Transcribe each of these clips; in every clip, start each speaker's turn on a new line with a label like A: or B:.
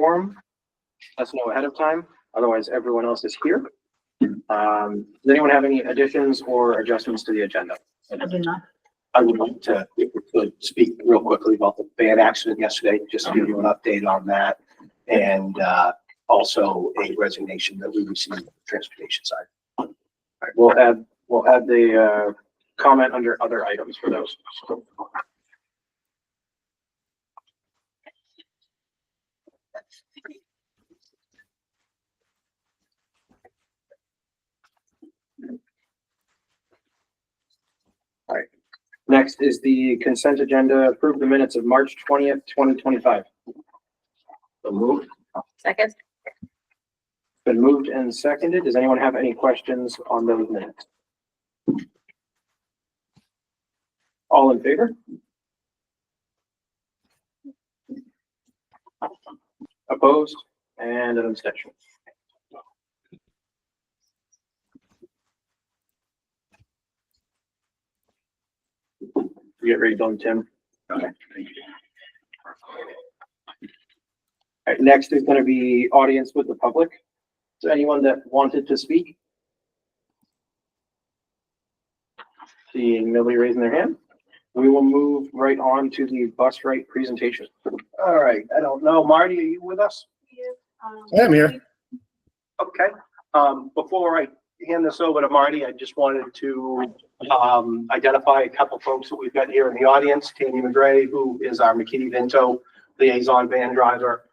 A: quorum. Let us know ahead of time. Otherwise, everyone else is here. Does anyone have any additions or adjustments to the agenda?
B: I do not.
C: I would like to, if we could, speak real quickly about the van accident yesterday, just to give you an update on that. And also a resignation that we received on the transportation side.
A: All right, we'll add the comment under other items for those. All right. Next is the consent agenda. Approve the minutes of March 20th, 2025.
C: So moved.
B: Second.
A: Been moved and seconded. Does anyone have any questions on those minutes? All in favor? Opposed? And an abstention. You get ready, done, Tim.
C: Okay, thank you.
A: All right, next is going to be audience with the public. Is there anyone that wanted to speak? Seeing nobody raising their hand, we will move right on to the bus rate presentation.
C: All right, I don't know, Marty, are you with us?
D: I'm here.
C: Okay, before I hand this over to Marty, I just wanted to identify a couple folks that we've got here in the audience. Tanya McGray, who is our McKinney-Vento liaison van driver.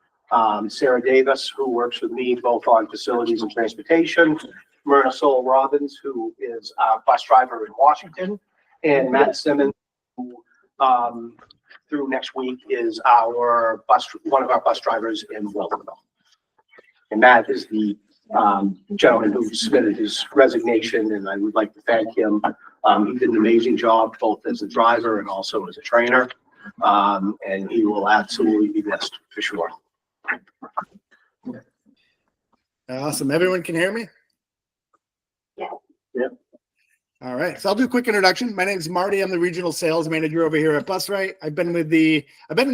C: Sarah Davis, who works with me both on facilities and transportation. Myrna Soul Robbins, who is our bus driver in Washington. And Matt Simmons, who through next week is one of our bus drivers in Wiltonville. And Matt is the gentleman who submitted his resignation, and I would like to thank him. He did an amazing job both as a driver and also as a trainer, and he will absolutely be missed for sure.
D: Awesome. Everyone can hear me?
B: Yeah.
A: Yep.
D: All right. So I'll do a quick introduction. My name is Marty. I'm the regional sales manager over here at Busright. I've been in the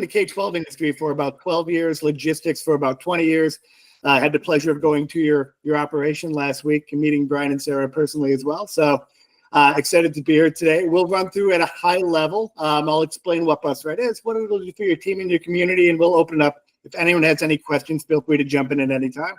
D: K-12 industry for about 12 years, logistics for about 20 years. I had the pleasure of going to your operation last week and meeting Brian and Sarah personally as well. So excited to be here today. We'll run through at a high level. I'll explain what Busright is, what it'll do for your team and your community, and we'll open up. If anyone has any questions, feel free to jump in at any time.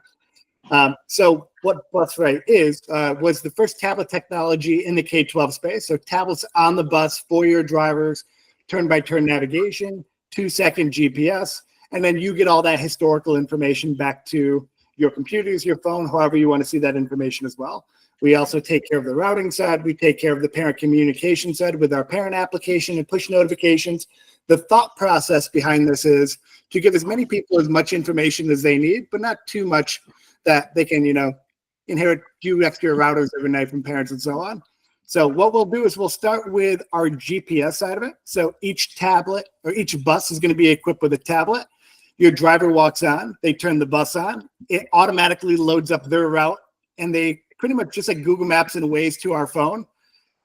D: So what Busright is, was the first tablet technology in the K-12 space. So tablets on the bus for your drivers, turn-by-turn navigation, 2-second GPS, and then you get all that historical information back to your computers, your phone, however you want to see that information as well. We also take care of the routing side. We take care of the parent communication side with our parent application and push notifications. The thought process behind this is to give as many people as much information as they need, but not too much that they can, inherit few extra routers every night from parents and so on. So what we'll do is we'll start with our GPS side of it. So each tablet or each bus is going to be equipped with a tablet. Your driver walks on, they turn the bus on, it automatically loads up their route, and they pretty much just like Google Maps and Waze to our phone.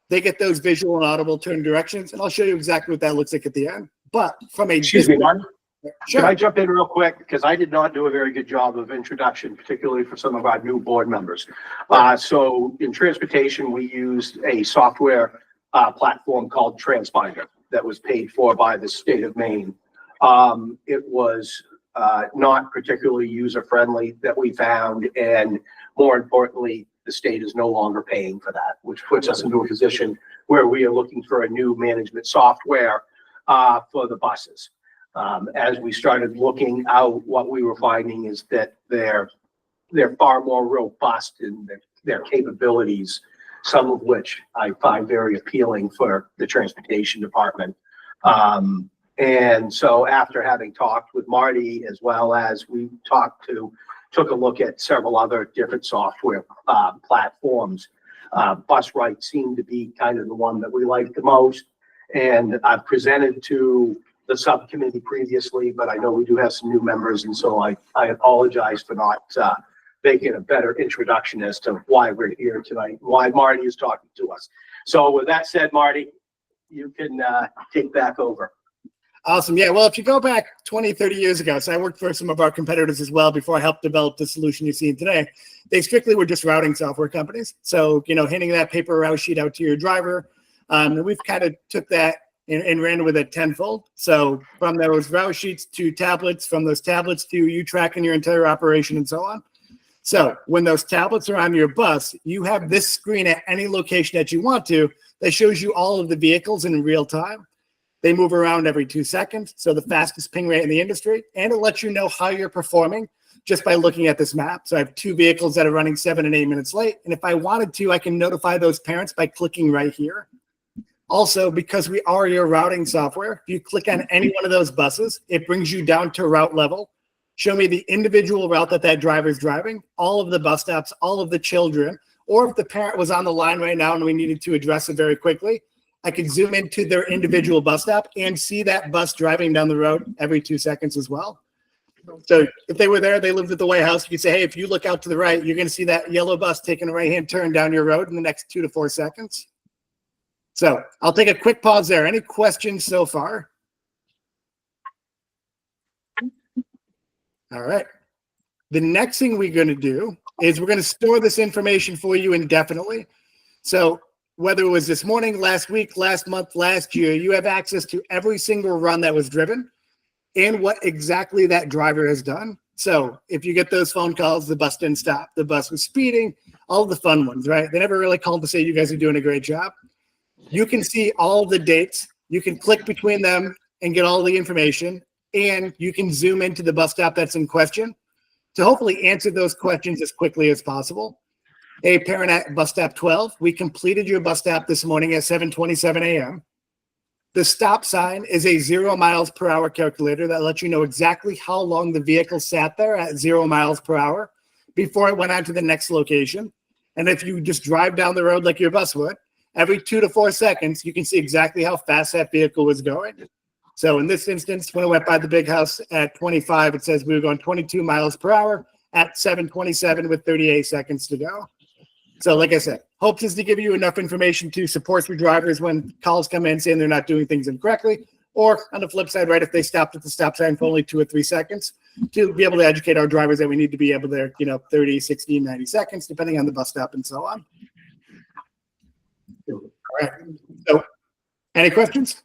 D: They get those visual and audible turn directions, and I'll show you exactly what that looks like at the end. But from a
C: Excuse me, Martin.
D: Sure.
C: Can I jump in real quick? Because I did not do a very good job of introduction, particularly for some of our new board members. So in transportation, we used a software platform called Transponder that was paid for by the state of Maine. It was not particularly user-friendly that we found, and more importantly, the state is no longer paying for that, which puts us into a position where we are looking for a new management software for the buses. As we started looking out, what we were finding is that they're far more robust in their capabilities, some of which I find very appealing for the transportation department. And so after having talked with Marty, as well as we took a look at several other different software platforms, Busright seemed to be kind of the one that we liked the most. And I've presented to the subcommittee previously, but I know we do have some new members, and so I apologize for not making a better introduction as to why we're here tonight, why Marty is talking to us. So with that said, Marty, you can take back over.
D: Awesome. Yeah. Well, if you go back 20, 30 years ago, so I worked for some of our competitors as well before I helped develop the solution you're seeing today. They strictly were just routing software companies. So, handing that paper route sheet out to your driver. And we've kind of took that and ran with it tenfold. So from those route sheets to tablets, from those tablets to you tracking your entire operation and so on. So when those tablets are on your bus, you have this screen at any location that you want to that shows you all of the vehicles in real time. They move around every 2 seconds, so the fastest ping rate in the industry, and it lets you know how you're performing just by looking at this map. So I have 2 vehicles that are running 7 and 8 minutes late, and if I wanted to, I can notify those parents by clicking right here. Also, because we are your routing software, if you click on any one of those buses, it brings you down to route level. Show me the individual route that driver is driving, all of the bus stops, all of the children, or if the parent was on the line right now and we needed to address it very quickly, I could zoom into their individual bus stop and see that bus driving down the road every 2 seconds as well. So if they were there, they lived at the White House, you could say, hey, if you look out to the right, you're going to see that yellow bus taking a right-hand turn down your road in the next 2 to 4 seconds. So I'll take a quick pause there. Any questions so far? All right. The next thing we're going to do is we're going to store this information for you indefinitely. So whether it was this morning, last week, last month, last year, you have access to every single run that was driven and what exactly that driver has done. So if you get those phone calls, the bus didn't stop, the bus was speeding, all the fun ones, right? They never really called to say you guys are doing a great job. You can see all the dates. You can click between them and get all the information, and you can zoom into the bus stop that's in question to hopefully answer those questions as quickly as possible. Hey, parent at bus stop 12, we completed your bus stop this morning at 7:27 a.m. The stop sign is a 0 miles per hour calculator that lets you know exactly how long the vehicle sat there at 0 miles per hour before it went on to the next location. And if you just drive down the road like your bus would, every 2 to 4 seconds, you can see exactly how fast that vehicle was going. So in this instance, when it went by the big house at 25, it says we were going 22 miles per hour at 7:27 with 38 seconds to go. So like I said, hopes is to give you enough information to support your drivers when calls come in saying they're not doing things incorrectly, or on the flip side, right, if they stopped at the stop sign for only 2 or 3 seconts, to be able to educate our drivers that we need to be able to, 30, 60, 90 seconds, depending on the bus stop and so on. All right. So any questions?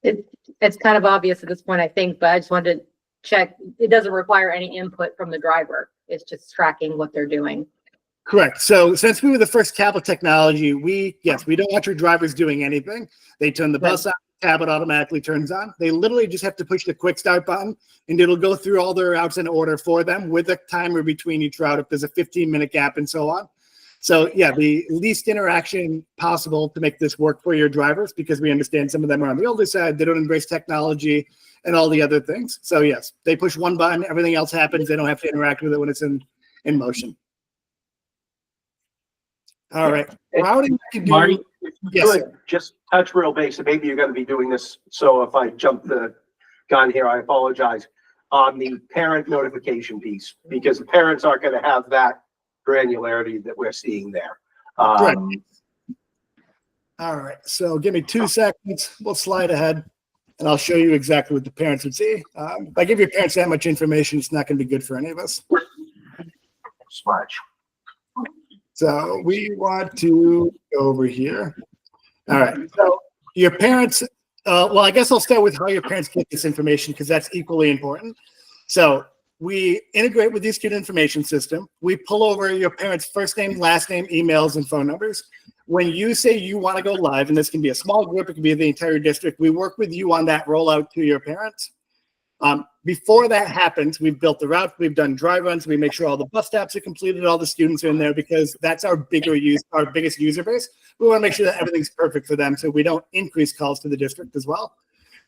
B: It's kind of obvious at this point, I think, but I just wanted to check. It doesn't require any input from the driver. It's just tracking what they're doing.
D: Correct. So since we were the first tablet technology, we don't want your drivers doing anything. They turn the bus on, the tablet automatically turns on. They literally just have to push the quick start button and it'll go through all their routes in order for them with a timer between each route if there's a 15-minute gap and so on. So yeah, the least interaction possible to make this work for your drivers, because we understand some of them are on the older side, they don't embrace technology and all the other things. So yes, they push one button, everything else happens. They don't have to interact with it when it's in motion. All right. Routing can do,
C: Marty, if you
D: yes,
C: could just touch real basic. Maybe you're going to be doing this. So if I jump the gun here, I apologize. On the parent notification piece, because the parents aren't going to have that granularity that we're seeing there.
D: Right. All right. So give me 2 seconds. We'll slide ahead and I'll show you exactly what the parents would see. If I give your parents that much information, it's not going to be good for any of us.
C: Smudge.
D: So we want to go over here. All right. So your parents, well, I guess I'll start with how your parents get this information because that's equally important. So we integrate with the student information system. We pull over your parents' first name, last name, emails, and phone numbers. When you say you want to go live, and this can be a small group, it can be the entire district, we work with you on that rollout to your parents. Before that happens, we've built the route, we've done dry runs, we make sure all the bus stops are completed, all the students are in there because that's our biggest user base. We want to make sure that everything's perfect for them so we don't increase calls to the district as well.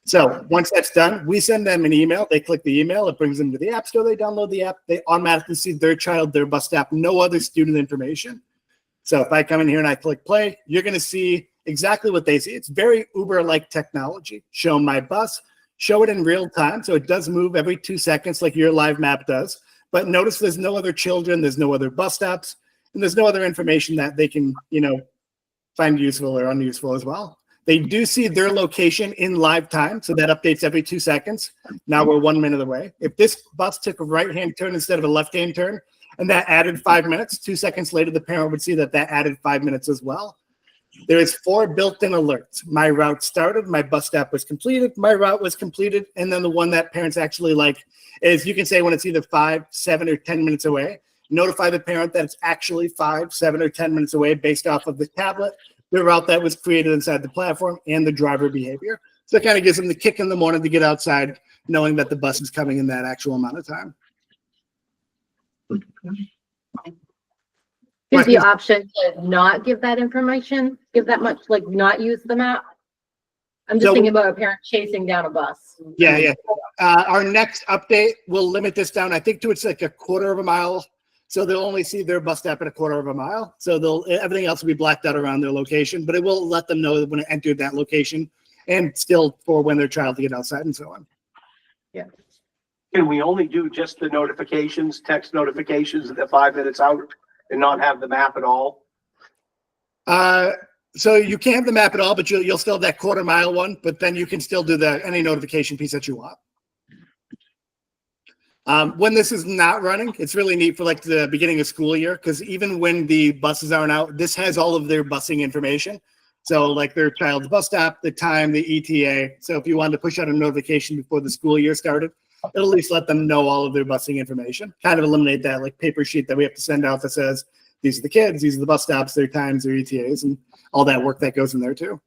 D: So once that's done, we send them an email. They click the email, it brings them to the app store, they download the app, they automatically see their child, their bus stop, no other student information. So if I come in here and I click play, you're going to see exactly what they see. It's very Uber-like technology. Show my bus, show it in real time. So it does move every 2 seconds like your live map does. But notice there's no other children, there's no other bus stops, and there's no other information that they can, find useful or unuseful as well. They do see their location in live time, so that updates every 2 seconds. Now we're 1 minute away. If this bus took a right-hand turn instead of a left-hand turn, and that added 5 minutes, 2 seconds later, the parent would see that that added 5 minutes as well. There is 4 built-in alerts. My route started, my bus stop was completed, my route was completed, and then the one that parents actually like is you can say when it's either 5, 7, or 10 minutes away, notify the parent that it's actually 5, 7, or 10 minutes away based off of the tablet, the route that was created inside the platform, and the driver behavior. So it kind of gives them the kick in the morning to get outside, knowing that the bus is coming in that actual amount of time.
B: Is the option to not give that information, give that much, like not use the map? I'm just
D: So-
B: thinking about a parent chasing down a bus.
D: Yeah. Our next update will limit this down, I think, to it's like a quarter of a mile. So they'll only see their bus stop at a quarter of a mile. So everything else will be blacked out around their location, but it will let them know when it entered that location and still for when their child to get outside and so on.
C: Can we only do just the notifications, text notifications at 5 minutes out and not have the map at all?
D: So you can't have the map at all, but you'll still have that quarter mile one, but then you can still do any notification piece that you want. When this is not running, it's really neat for like the beginning of school year, because even when the buses aren't out, this has all of their busing information. So like their child's bus stop, the time, the ETA. So if you wanted to push out a notification before the school year started, it'll at least let them know all of their busing information. Kind of eliminate that like paper sheet that we have to send out that says, these are the kids, these are the bus stops, their times, their ETAs, and all that work that goes in there too.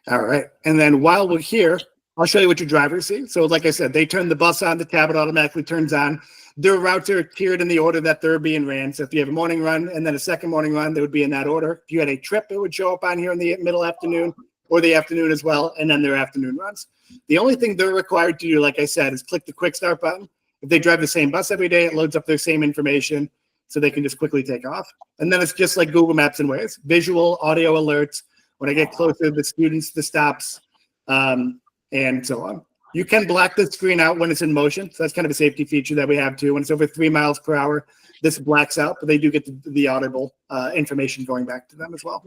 D: All right. And then while we're here, I'll show you what your drivers see. So like I said, they turn the bus on, the tablet automatically turns on. Their routes are tiered in the order that they're being ran. So if you have a morning run and then a second morning run, they would be in that order. If you had a trip, it would show up on here in the middle afternoon or the afternoon as well, and then their afternoon runs. The only thing they're required to do, like I said, is click the quick start button. If they drive the same bus every day, it loads up their same information so they can just quickly take off. And then it's just like Google Maps in ways, visual, audio alerts. When I get closer, the students, the stops, and so on. You can black the screen out when it's in motion. So that's kind of a safety feature that we have too. When it's over 3 miles per hour, this blacks out, but they do get the audible information going back to them as well.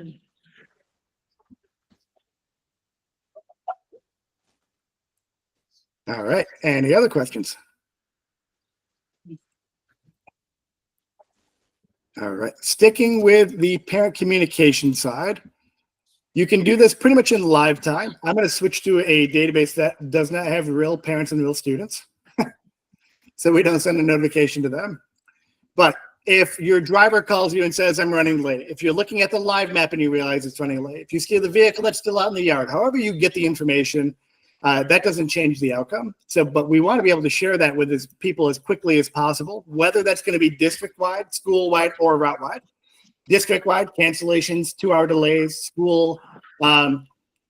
D: All right. Any other questions? All right. Sticking with the parent communication side, you can do this pretty much in live time. I'm going to switch to a database that does not have real parents and real students. So we don't send a notification to them. But if your driver calls you and says, I'm running late, if you're looking at the live map and you realize it's running late, if you see the vehicle that's still out in the yard, however you get the information, that doesn't change the outcome. So, but we want to be able to share that with people as quickly as possible, whether that's going to be district-wide, school-wide, or route-wide. District-wide, cancellations, 2-hour delays, school,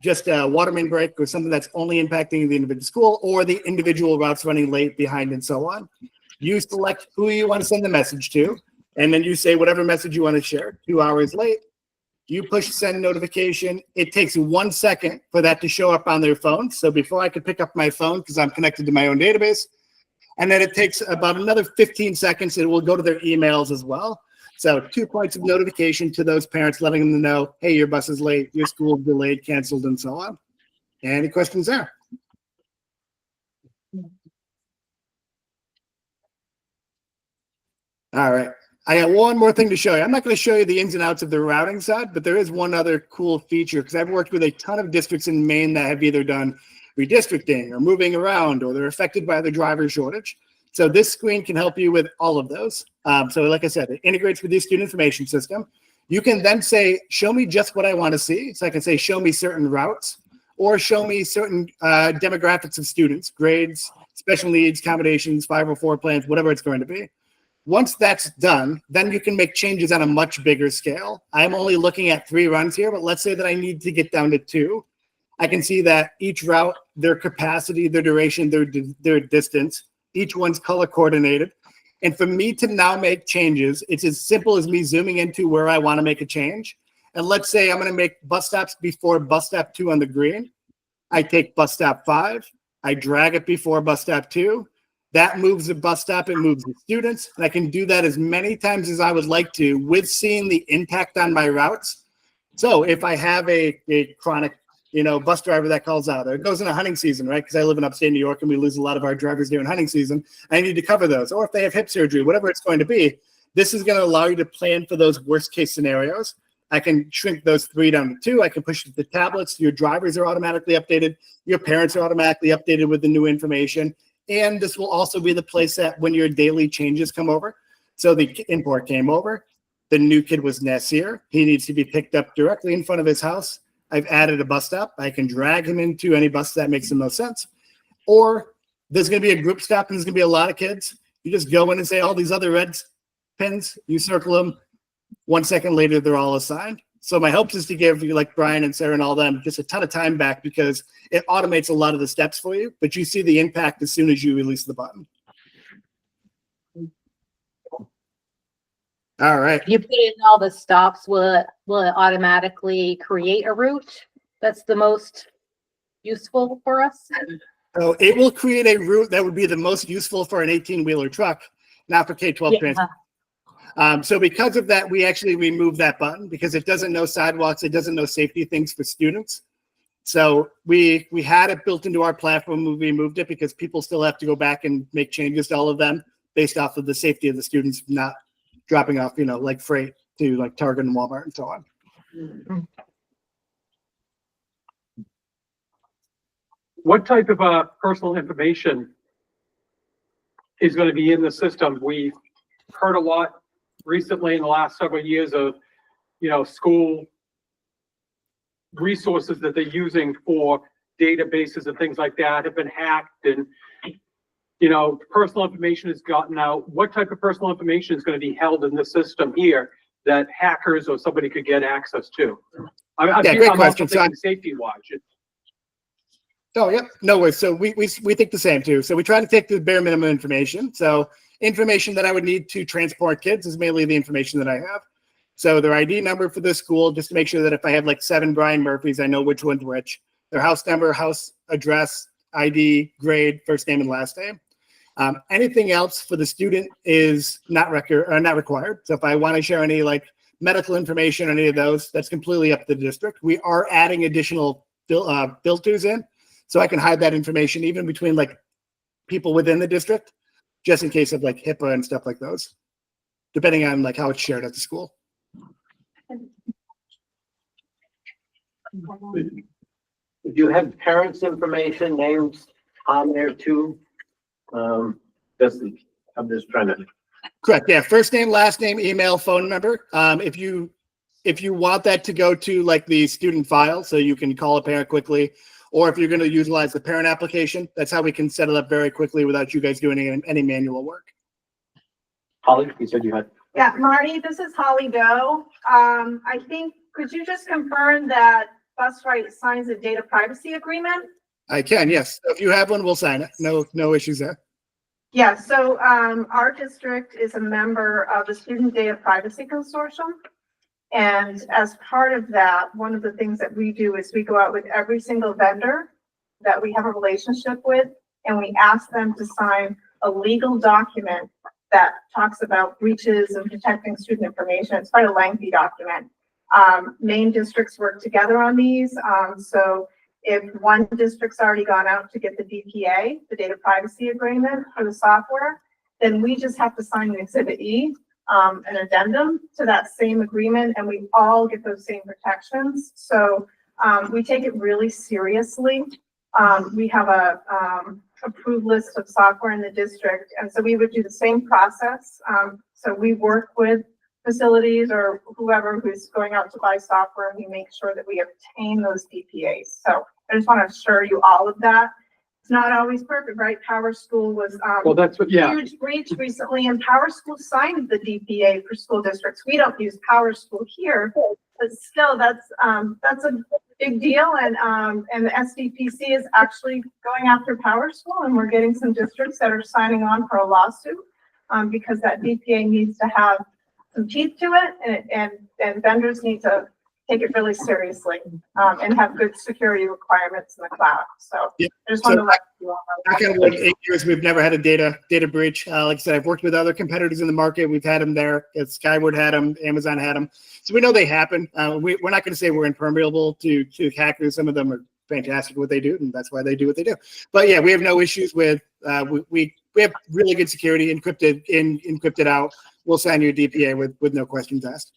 D: just a water main break or something that's only impacting the individual school or the individual routes running late, behind, and so on. You select who you want to send the message to, and then you say whatever message you want to share. 2 hours late, you push send notification. It takes 1 second for that to show up on their phone. So before I could pick up my phone, because I'm connected to my own database, and then it takes about another 15 seconds. It will go to their emails as well. So 2 points of notification to those parents, letting them know, hey, your bus is late, your school delayed, canceled, and so on. Any questions there? All right. I got one more thing to show you. I'm not going to show you the ins and outs of the routing side, but there is one other cool feature because I've worked with a ton of districts in Maine that have either done redistricting or moving around, or they're affected by the driver shortage. So this screen can help you with all of those. So like I said, it integrates with the student information system. You can then say, show me just what I want to see. So I can say, show me certain routes or show me certain demographics of students, grades, special needs, accommodations, 504 plans, whatever it's going to be. Once that's done, then you can make changes on a much bigger scale. I'm only looking at 3 runs here, but let's say that I need to get down to 2. I can see that each route, their capacity, their duration, their distance, each one's color coordinated. And for me to now make changes, it's as simple as me zooming into where I want to make a change. And let's say I'm going to make bus stops before bus stop 2 on the green. I take bus stop 5. I drag it before bus stop 2. That moves the bus stop, it moves the students. And I can do that as many times as I would like to with seeing the impact on my routes. So if I have a chronic, bus driver that calls out, or it goes into hunting season, right? Because I live in upstate New York and we lose a lot of our drivers during hunting season. I need to cover those. Or if they have hip surgery, whatever it's going to be, this is going to allow you to plan for those worst case scenarios. I can shrink those 3 down to 2. I can push it to the tablets. Your drivers are automatically updated. Your parents are automatically updated with the new information. And this will also be the place that when your daily changes come over. So the import came over. The new kid was Nasir. He needs to be picked up directly in front of his house. I've added a bus stop. I can drag him into any bus that makes the most sense. Or there's going to be a group stop and there's going to be a lot of kids. You just go in and say all these other red pins, you circle them. 1 second later, they're all assigned. So my hopes is to give you, like Brian and Sarah and all them, just a ton of time back because it automates a lot of the steps for you, but you see the impact as soon as you release the button. All right.
B: If you put in all the stops, will it automatically create a route that's the most useful for us?
D: So it will create a route that would be the most useful for an 18-wheeler truck, not for K-12 transport. So because of that, we actually removed that button because it doesn't know sidewalks. It doesn't know safety things for students. So we had it built into our platform. We removed it because people still have to go back and make changes to all of them based off of the safety of the students not dropping off, like freight to like Target and Walmart and so on.
E: What type of personal information is going to be in the system? We've heard a lot recently in the last several years of, school resources that they're using for databases and things like that have been hacked and, personal information has gotten out. What type of personal information is going to be held in the system here that hackers or somebody could get access to? I'm
D: great
E: also
D: question.
E: thinking safety-wise.
D: Oh, yep. No worries. So we think the same too. So we try to take the bare minimum information. So information that I would need to transport kids is mainly the information that I have. So their ID number for the school, just to make sure that if I have like 7 Brian Murphys, I know which one's which. Their house number, house address, ID, grade, first name and last name. Anything else for the student is not required. So if I want to share any like medical information or any of those, that's completely up to the district. We are adding additional filters in. So I can hide that information even between like people within the district, just in case of like HIPAA and stuff like those, depending on like how it's shared at the school.
F: If you have parents' information, names on there too, I'm just trying to.
D: Correct. Yeah. First name, last name, email, phone number. If you want that to go to like the student file, so you can call a parent quickly, or if you're going to utilize the parent application, that's how we can set it up very quickly without you guys doing any manual work.
F: Holly, you said you had.
G: Yeah, Marty, this is Holly Doe. I think, could you just confirm that Busright signs a data privacy agreement?
D: I can, yes. If you have one, we'll sign it. No issues there.
G: Yeah, so our district is a member of the Student Data Privacy Consortium. And as part of that, one of the things that we do is we go out with every single vendor that we have a relationship with, and we ask them to sign a legal document that talks about breaches and protecting student information. It's quite a lengthy document. Main districts work together on these. So if one district's already gone out to get the DPA, the data privacy agreement for the software, then we just have to sign the Exhibit E, an addendum to that same agreement, and we all get those same protections. So we take it really seriously. We have a approved list of software in the district, and so we would do the same process. So we work with facilities or whoever who's going out to buy software, and we make sure that we obtain those DPAs. So I just want to assure you all of that. It's not always perfect, right? PowerSchool was
E: Well, that's what, yeah.
G: huge breach recently, and PowerSchool signed the DPA for school districts. We don't use PowerSchool here, but still, that's a big deal. And the SDPC is actually going after PowerSchool, and we're getting some districts that are signing on for a lawsuit because that DPA needs to have some teeth to it, and vendors need to take it really seriously, and have good security requirements in the cloud. So
D: Yeah.
G: I just want to let you all know.
D: Back in like 8 years, we've never had a data breach. Like I said, I've worked with other competitors in the market. We've had them there. Skyward had them, Amazon had them. So we know they happen. We're not going to say we're impermeable to hackers. Some of them are fantastic at what they do, and that's why they do what they do. But yeah, we have no issues with, we have really good security, encrypted out. We'll sign you a DPA with no questions asked.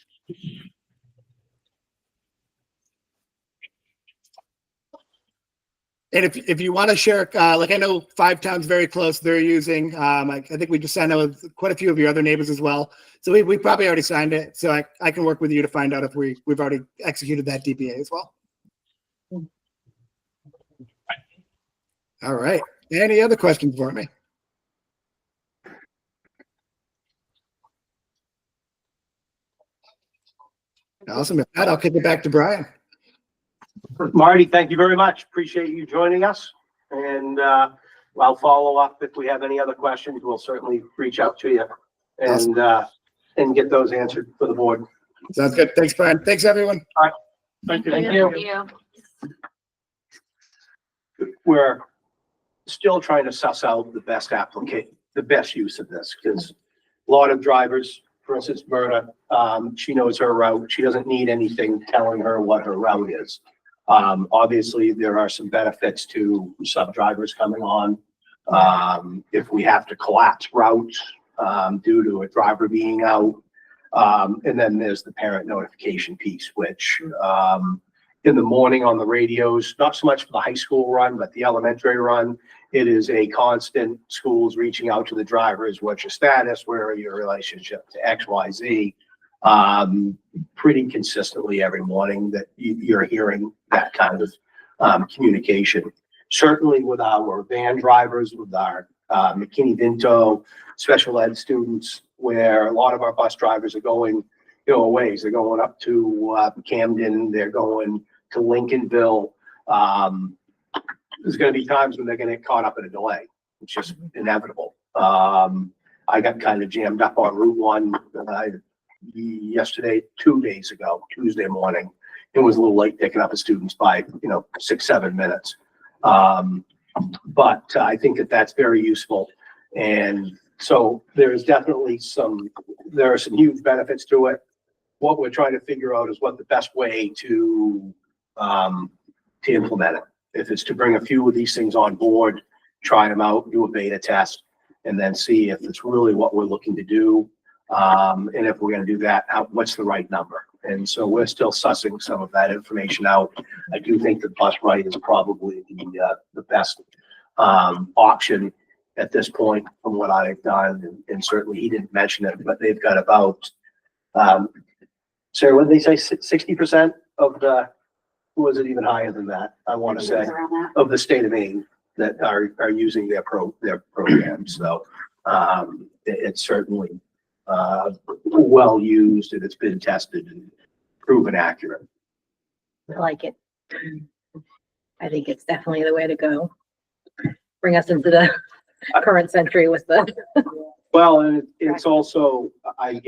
D: And if you want to share, like I know 5 towns very close, they're using, I think we just signed out with quite a few of your other neighbors as well. So we probably already signed it. So I can work with you to find out if we've already executed that DPA as well. All right. Any other questions for me? Awesome. If not, I'll kick it back to Brian.
C: Marty, thank you very much. Appreciate you joining us. And I'll follow up if we have any other questions. We'll certainly reach out to you and get those answered for the board.
D: Sounds good. Thanks, Brian. Thanks, everyone.
E: Thank you.
B: Thank you.
C: We're still trying to suss out the best the best use of this, because a lot of drivers, for instance, Berta, she knows her route. She doesn't need anything telling her what her route is. Obviously, there are some benefits to sub-drivers coming on. If we have to collapse routes due to a driver being out. And then there's the parent notification piece, which in the morning on the radios, not so much for the high school run, but the elementary run, it is a constant, schools reaching out to the drivers, what's your status, where are your relationship to XYZ, pretty consistently every morning that you're hearing that kind of communication. Certainly with our van drivers, with our McKinney Vento special ed students, where a lot of our bus drivers are going, a ways. They're going up to Camden, they're going to Lincolnville. There's going to be times when they're going to get caught up in a delay. It's just inevitable. I got kind of jammed up on Route 1 yesterday, 2 days ago, Tuesday morning. It was a little late picking up the students by, 6-7 minutes. But I think that that's very useful. And so there's definitely there are some huge benefits to it. What we're trying to figure out is what the best way to implement it. If it's to bring a few of these things on board, try them out, do a beta test, and then see if it's really what we're looking to do. And if we're going to do that, what's the right number? And so we're still sussing some of that information out. I do think the bus ride is probably the best option at this point from what I've done. And certainly he didn't mention it, but they've got about, Sarah, what did they say, 60% of the, was it even higher than that? I want to say, of the state of Maine that are using their program. So it's certainly well used, and it's been tested and proven accurate.
B: I like it. I think it's definitely the way to go. Bring us into the current century with the.
C: Well, and it's also, I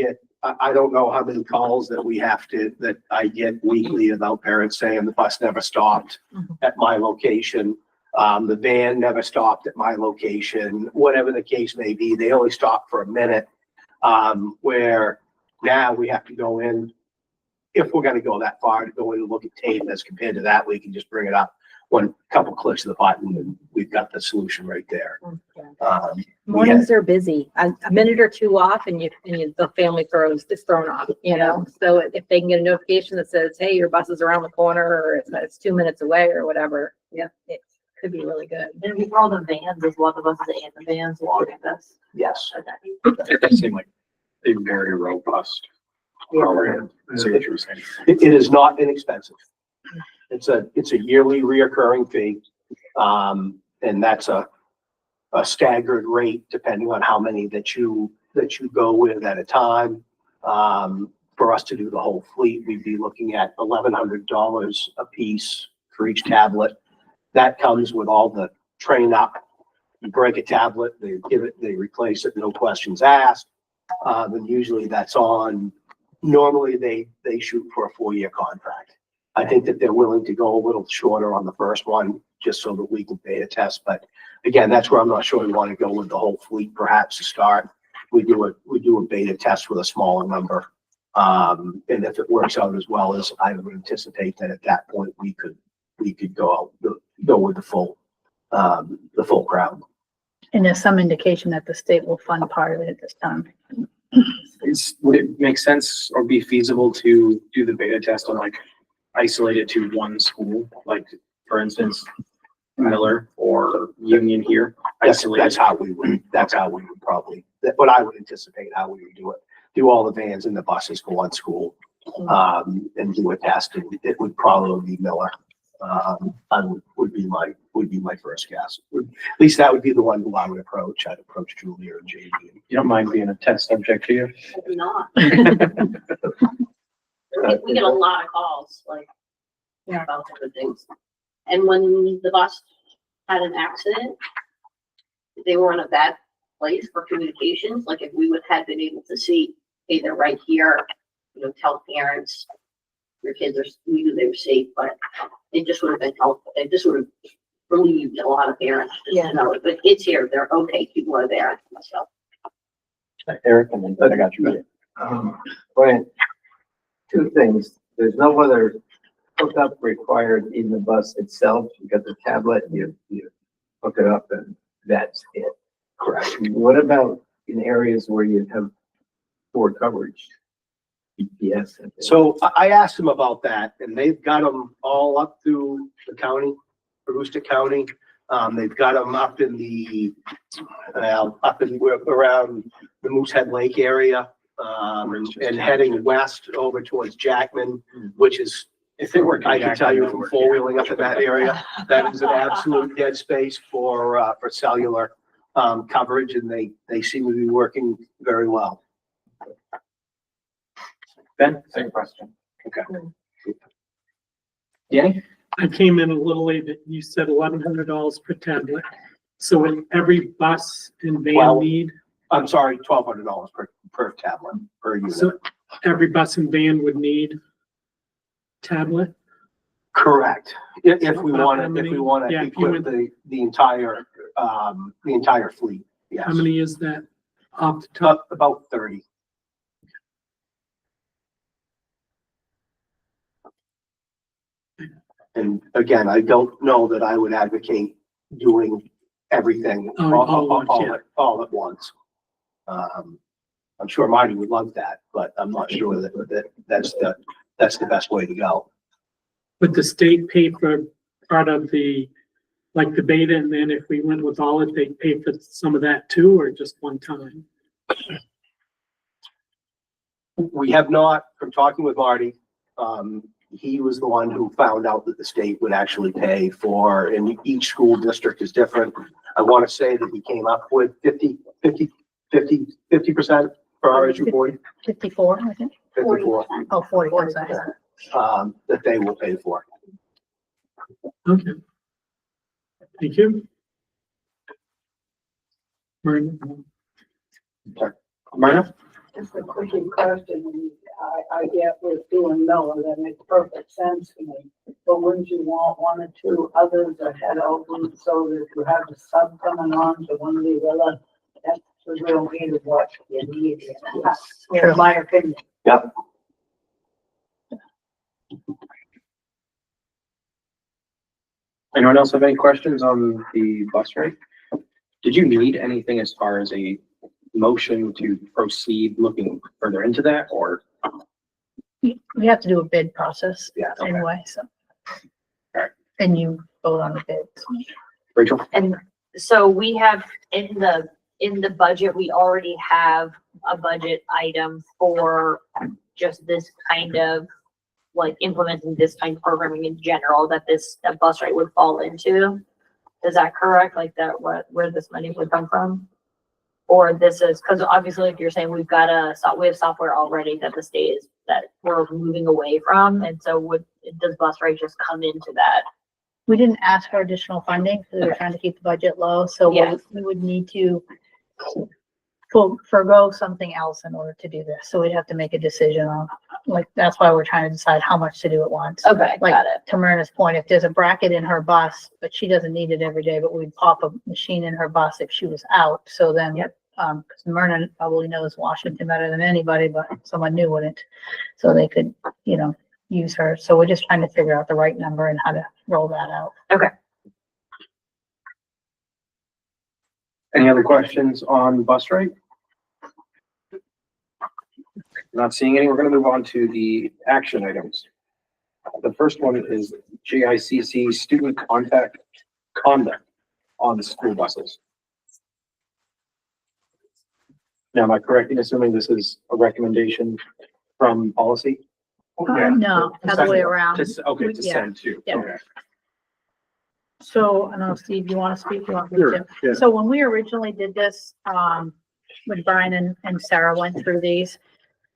C: don't know how many calls that I get weekly about parents saying the bus never stopped at my location. The van never stopped at my location, whatever the case may be. They only stopped for a minute, where now we have to go in, if we're going to go that far, to go in and look at tape. As compared to that, we can just bring it up couple clicks of the button and we've got the solution right there.
B: Mornings are busy. A minute or two off and the family is thrown off, So if they can get a notification that says, hey, your bus is around the corner, or it's 2 minutes away or whatever, yeah, it could be really good.
H: And we all the vans, as one of us in the vans walking this.
C: Yes.
E: It does seem like a very robust program. So what you were saying.
C: It is not inexpensive. It's a yearly reoccurring fee. And that's a staggered rate depending on how many that you go with at a time. For us to do the whole fleet, we'd be looking at $1,100 a piece for each tablet. That comes with all the train up. You break a tablet, they replace it, no questions asked. And usually that's on normally they shoot for a 4-year contract. I think that they're willing to go a little shorter on the first one, just so that we can beta test. But again, that's where I'm not sure we want to go with the whole fleet perhaps to start. We do a beta test with a smaller number. And if it works out as well as I would anticipate, that at that point we could go with the full crowd.
I: And there's some indication that the state will fund part of it at this time.
A: Would it make sense or be feasible to do the beta test and like isolate it to one school? Like, for instance, Miller or Union here?
C: That's how we would probably, what I would anticipate how we would do it. Do all the vans and the buses for one school, and do a test, and it would probably be Miller. Would be my first guess. At least that would be the one who I would approach. I'd approach Julia or JD.
A: You don't mind being a test subject, do you?
H: Not. We get a lot of calls, like, about different things. And when the bus had an accident, they were in a bad place for communications. Like, if we would have been able to see, hey, they're right here, tell parents, your kids we knew they were safe, but it just would have been helpful. It just would have relieved a lot of parents just to know it. But kids here, they're okay, people are there, so.
A: Eric, and then I got you.
F: Brian, two things. There's no other hookup required in the bus itself. You got the tablet, you hook it up, and that's it.
C: Correct.
F: What about in areas where you have poor coverage? GPS.
C: So I asked them about that, and they've got them all up through the county, Aroostook County. They've got them up in around the Moosehead Lake area, and heading west over towards Jackman, which is,
A: If it worked,
C: I can tell you from four-wheeling up in that area, that is an absolute dead space for cellular coverage, and they seem to be working very well.
A: Ben, same question. Okay. Danny?
E: I came in a little late, but you said $1,100 per tablet. So in every bus and van
C: Well,
E: need,
C: I'm sorry, $1,200 per tablet, per unit.
E: so every bus and van would need tablet?
C: Correct. If we
E: About
C: want
E: how
C: to,
E: many?
C: if we want to
E: Yeah, if you
C: equip the entire fleet, yes.
E: How many is that off the top?
C: About 30. And again, I don't know that I would advocate doing everything all at once. I'm sure Marty would love that, but I'm not sure that that's the best way to go.
E: Would the state pay for part of the, like the beta, and then if we went with all it, they pay for some of that too, or just one time?
C: We have not, from talking with Marty, he was the one who found out that the state would actually pay for, and each school district is different. I want to say that he came up with 50% for our issue 40,
I: 54, I think.
C: 54,
I: Oh, 40, I'm sorry.
C: that they will pay for.
E: Okay. Thank you. Martin?
A: Myrna?
J: Just a quick question. I get with doing Miller, that makes perfect sense to me. But wouldn't you want one or two others ahead of them so that you have a sub coming on to one of the other? That's the real need of what you need. In my opinion.
C: Yep.
A: Anyone else have any questions on the bus rate? Did you need anything as far as a motion to proceed looking further into that, or?
I: We have to do a bid process
C: Yeah.
A: Okay.
I: anyway, so.
A: Alright.
I: And you vote on the bids.
A: Rachel?
H: And so we have in the budget, we already have a budget item for just this kind of, like, implementing this kind of programming in general, that bus rate would fall into. Is that correct? Like that, where this money would come from? Or this is, because obviously if you're saying we have software already that the state is, that we're moving away from, and so does bus rate just come into that?
I: We didn't ask for additional funding because we were trying to keep the budget low, so
H: Yeah.
I: we would need to forego something else in order to do this. So we'd have to make a decision on, like, that's why we're trying to decide how much to do at once.
H: Okay,
I: Like,
H: got it.
I: to Myrna's point, if there's a bracket in her bus, but she doesn't need it every day, but we'd pop a machine in her bus if she was out, so then.
H: Yep.
I: Cause Myrna probably knows Washington better than anybody, but someone new wouldn't. So they could, use her. So we're just trying to figure out the right number and how to roll that out.
A: Any other questions on bus rate? Not seeing any. We're gonna move on to the action items. The first one is JICC student conduct on school buses. Now, am I correct in assuming this is a recommendation from policy?
I: No, other way around.
A: Okay, to
I: Yeah.
A: send to.
I: Yeah.
A: Okay.
I: So, I don't know, Steve, you want to speak? You want me
A: Sure,
I: to?
A: yeah.
I: So when we originally did this, when Brian and Sarah went through these,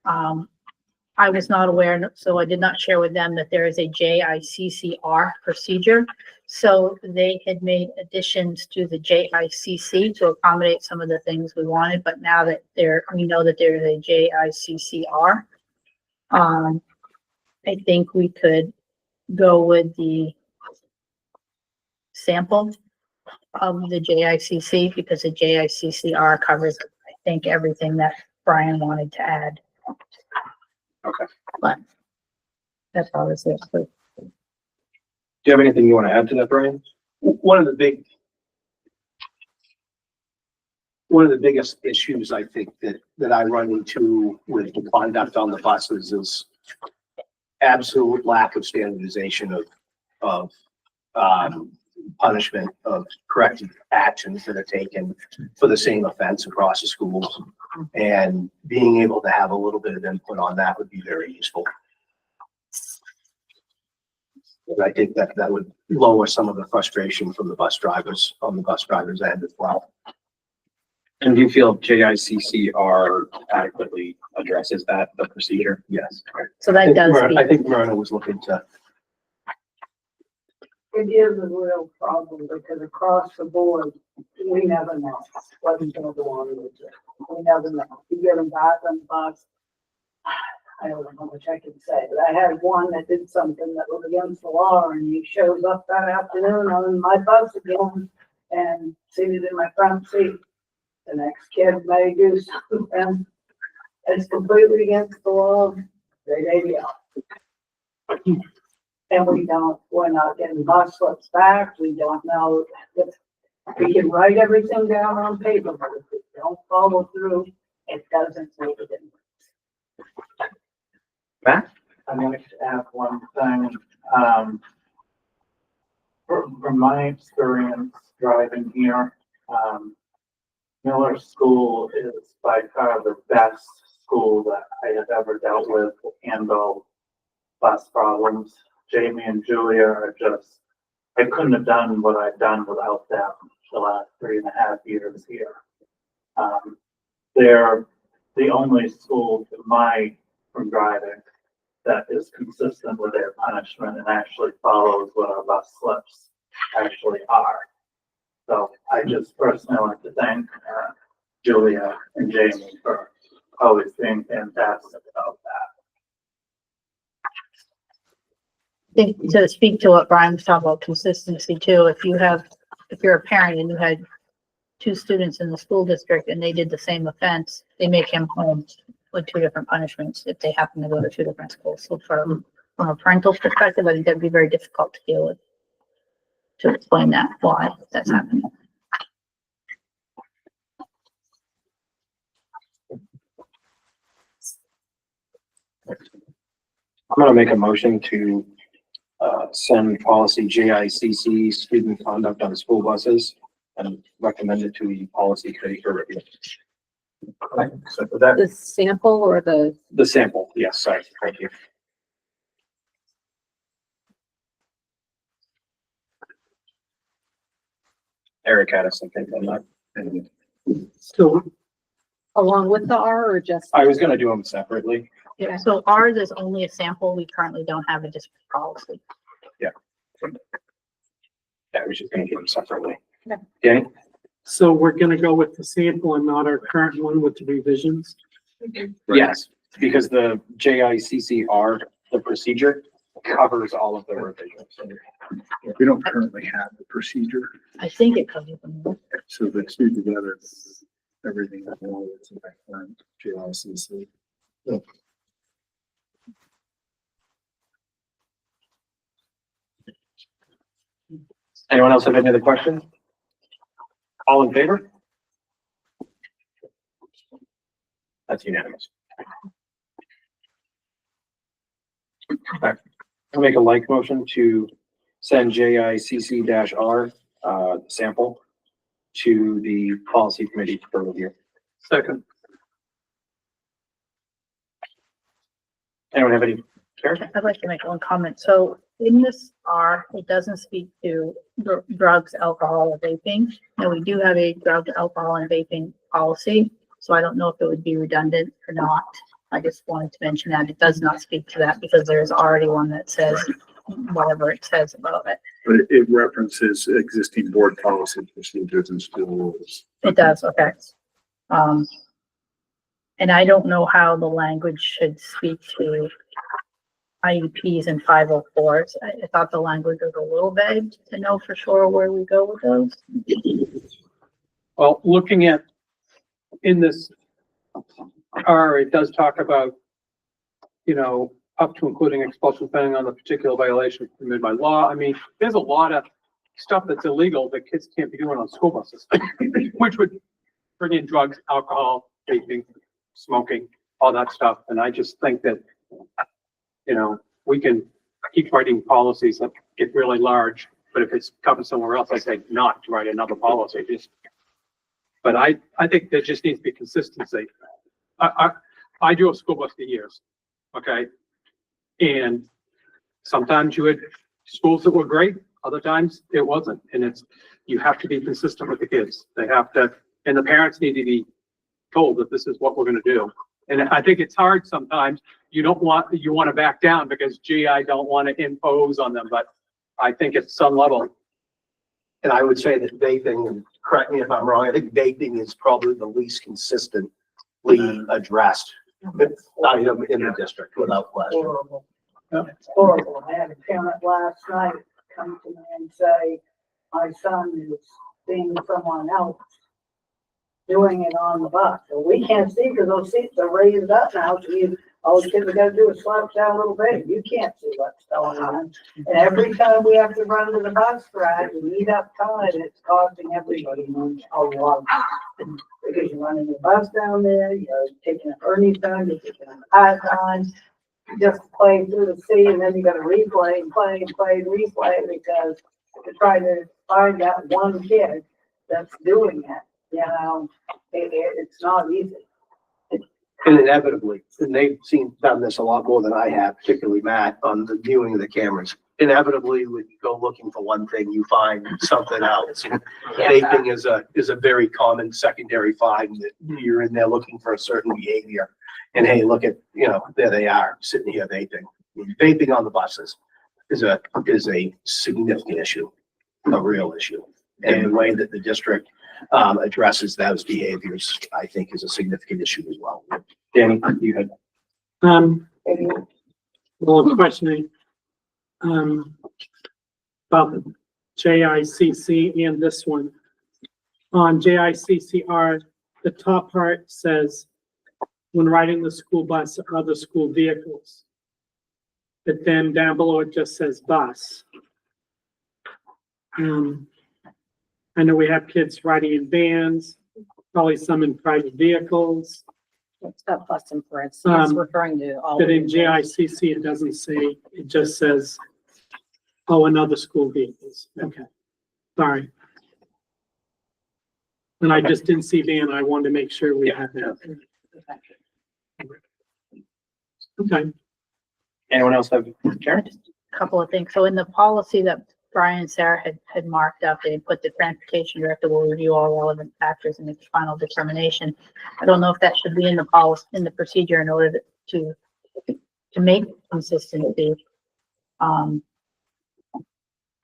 I: I was not aware, so I did not share with them that there is a JICCR procedure. So they had made additions to the JICC to accommodate some of the things we wanted, but now that we know that there is a JICCR. I think we could go with the sample of the JICC because the JICCR covers, I think, everything that Brian wanted to add.
A: Okay.
I: But that's obviously,
A: Do you have anything you want to add to that, Brian?
C: One of the biggest issues I think that I run into with the conduct on the buses is absolute lack of standardization of punishment, of corrective actions that are taken for the same offense across the schools. And being able to have a little bit of input on that would be very useful. And I think that would lower some of the frustration from the bus drivers, on the bus drivers' end as well.
A: And do you feel JICCR adequately addresses the procedure?
C: Yes.
I: so that does
C: I
I: speak.
C: think Myrna was looking to,
J: It is a real problem because across the board, we never know what's gonna go on with it. We never know. You get them back on the bus. I don't know how much I can say, but I had one that did something that was against the law and he shows up that afternoon on my bus again and seated in my front seat. The next kid may do something that's completely against the law, they yell. And we're not getting bus slips back, we don't know if we can write everything down on paper, but if we don't follow through, it doesn't make a difference.
A: Matt?
K: I'd like to add one thing. From my experience driving here, Miller School is by far the best school that I have ever dealt with to handle bus problems. Jamie and Julia are just, I couldn't have done what I've done without them the last 3.5 years here. They're the only school from driving that is consistent with their punishment and actually follows what our bus slips actually are. So I just personally like to thank Julia and Jamie for always being fantastic about that.
I: I think to speak to what Brian was talking about, consistency too, if you're a parent and you had 2 students in the school district and they did the same offense, they make him home with 2 different punishments if they happen to go to 2 different schools. So from a parental perspective, I think that'd be very difficult to deal with, to explain that, why that's happening.
A: I'm gonna make a motion to send policy JICC student conduct on school buses and recommend it to the policy committee for review.
C: so for that,
B: The sample or the,
A: The sample, yes, sorry, thank you. Eric had us something on that.
E: So
B: along with the R or just?
A: I was gonna do them separately.
I: Yeah, so ours is only a sample. We currently don't have a district policy.
A: Yeah, we should gonna do them separately.
B: Okay.
A: Danny?
E: So we're gonna go with the sample and not our current one with the revisions?
A: Yes, because the JICCR, the procedure covers all of the revisions.
L: We don't currently have the procedure,
I: I think it covers them.
L: so the two together, everything that was in that current JICC.
A: Anyone else have any other questions? All in favor? That's unanimous. Alright, I'll make a like motion to send JICC-R, sample to the policy committee for review.
E: Second.
A: Anyone have any? Karen?
I: I'd like to make one comment. So in this R, it doesn't speak to drugs, alcohol, or vaping. And we do have a drug, alcohol, and vaping policy. So I don't know if it would be redundant or not. I just wanted to mention that it does not speak to that because there's already one that says whatever it says about it.
L: But it references existing board policy procedures and still rules.
I: It does, okay. And I don't know how the language should speak to IEPs and 504s. I thought the language was a little vague to know for sure where we go with those.
E: Well, looking at, in this R, it does talk about, you know, up to including expulsion depending on the particular violation permitted by law. I mean, there's a lot of stuff that's illegal that kids can't be doing on school buses, which would bring in drugs, alcohol, vaping, smoking, all that stuff. And I just think that, you know, we can keep writing policies that get really large, but if it's covered somewhere else, I say not to write another policy, just. But I think there just needs to be consistency. I drove a school bus for years, okay? And sometimes you had schools that were great, other times it wasn't. And it's, you have to be consistent with the kids. They have to, and the parents need to be told that this is what we're gonna do. And I think it's hard sometimes. You want to back down because, gee, I don't want to impose on them, but I think at some level.
C: And I would say that vaping, and correct me if I'm wrong, I think vaping is probably the least consistently addressed item in the district without question.
J: Horrible. It's horrible. I had a parent last night come to me and say, my son is seeing someone else doing it on the bus. So we can't see because those seats are raised up now. So all the kids are gonna do is slouch down a little bit. You can't see what's going on. And every time we have to run to the bus ride, we eat up time. It's costing everybody a lot. Because you're running the bus down there, you're taking an Ernie's time, you're taking an iPad, just play through the sea, and then you gotta replay, replay, because to try to find that one kid that's doing it, you know, it's not easy.
C: And inevitably, and they've done this a lot more than I have, particularly Matt, on the viewing of the cameras. Inevitably, when you go looking for one thing, you find something else. And vaping is a very common secondary find that you're in there looking for a certain behavior. And hey, look at, you know, there they are sitting here vaping. Vaping on the buses is a significant issue, a real issue. And the way that the district addresses those behaviors, I think, is a significant issue as well.
A: Danny, you had.
E: Well, questioning, about the JICC and this one. On JICCR, the top part says, when riding the school bus or other school vehicles. But then down below it just says bus. I know we have kids riding in vans, probably some in private vehicles.
B: It's got bus and parentheses, it's referring to all.
E: But
B: of
E: in
B: them.
E: JICC, it doesn't say, it just says, oh, and other school vehicles. Okay, sorry. And I just didn't see van, I wanted to make sure we had that. Okay.
A: Anyone else have, Karen?
I: Couple of things. So in the policy that Brian and Sarah had marked up, they put the transportation director will review all relevant factors and make a final determination. I don't know if that should be in the policy, in the procedure in order to make consistency. I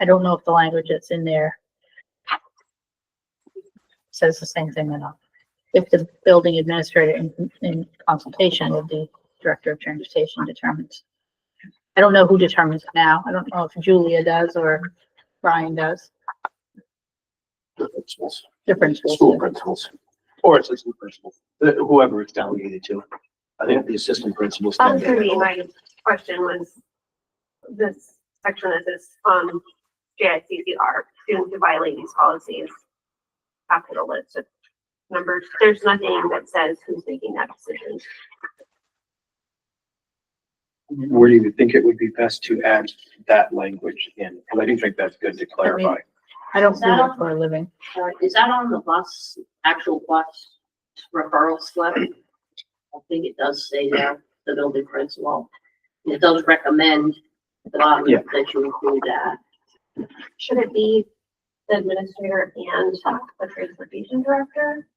I: don't know if the language that's in there says the same thing enough. If the building administrator in consultation with the director of transportation determines. I don't know who determines it now. I don't know if Julia does or Brian does.
C: The principals,
I: The principals.
C: school principals, or assistant principals, whoever it's delegated to. I think the assistant principals.
M: That was gonna be my question was this section that says, JICCR, students who violate these policies. After the list of numbers, there's nothing that says who's making that decision.
A: Where do you think it would be best to add that language in? Because I do think that's good to clarify.
I: I don't do that for a living.
H: Is that on the bus, actual bus referral slip? I think it does say there, the building principal. It does recommend that you include that.
M: Should it be the administrator and the transportation director?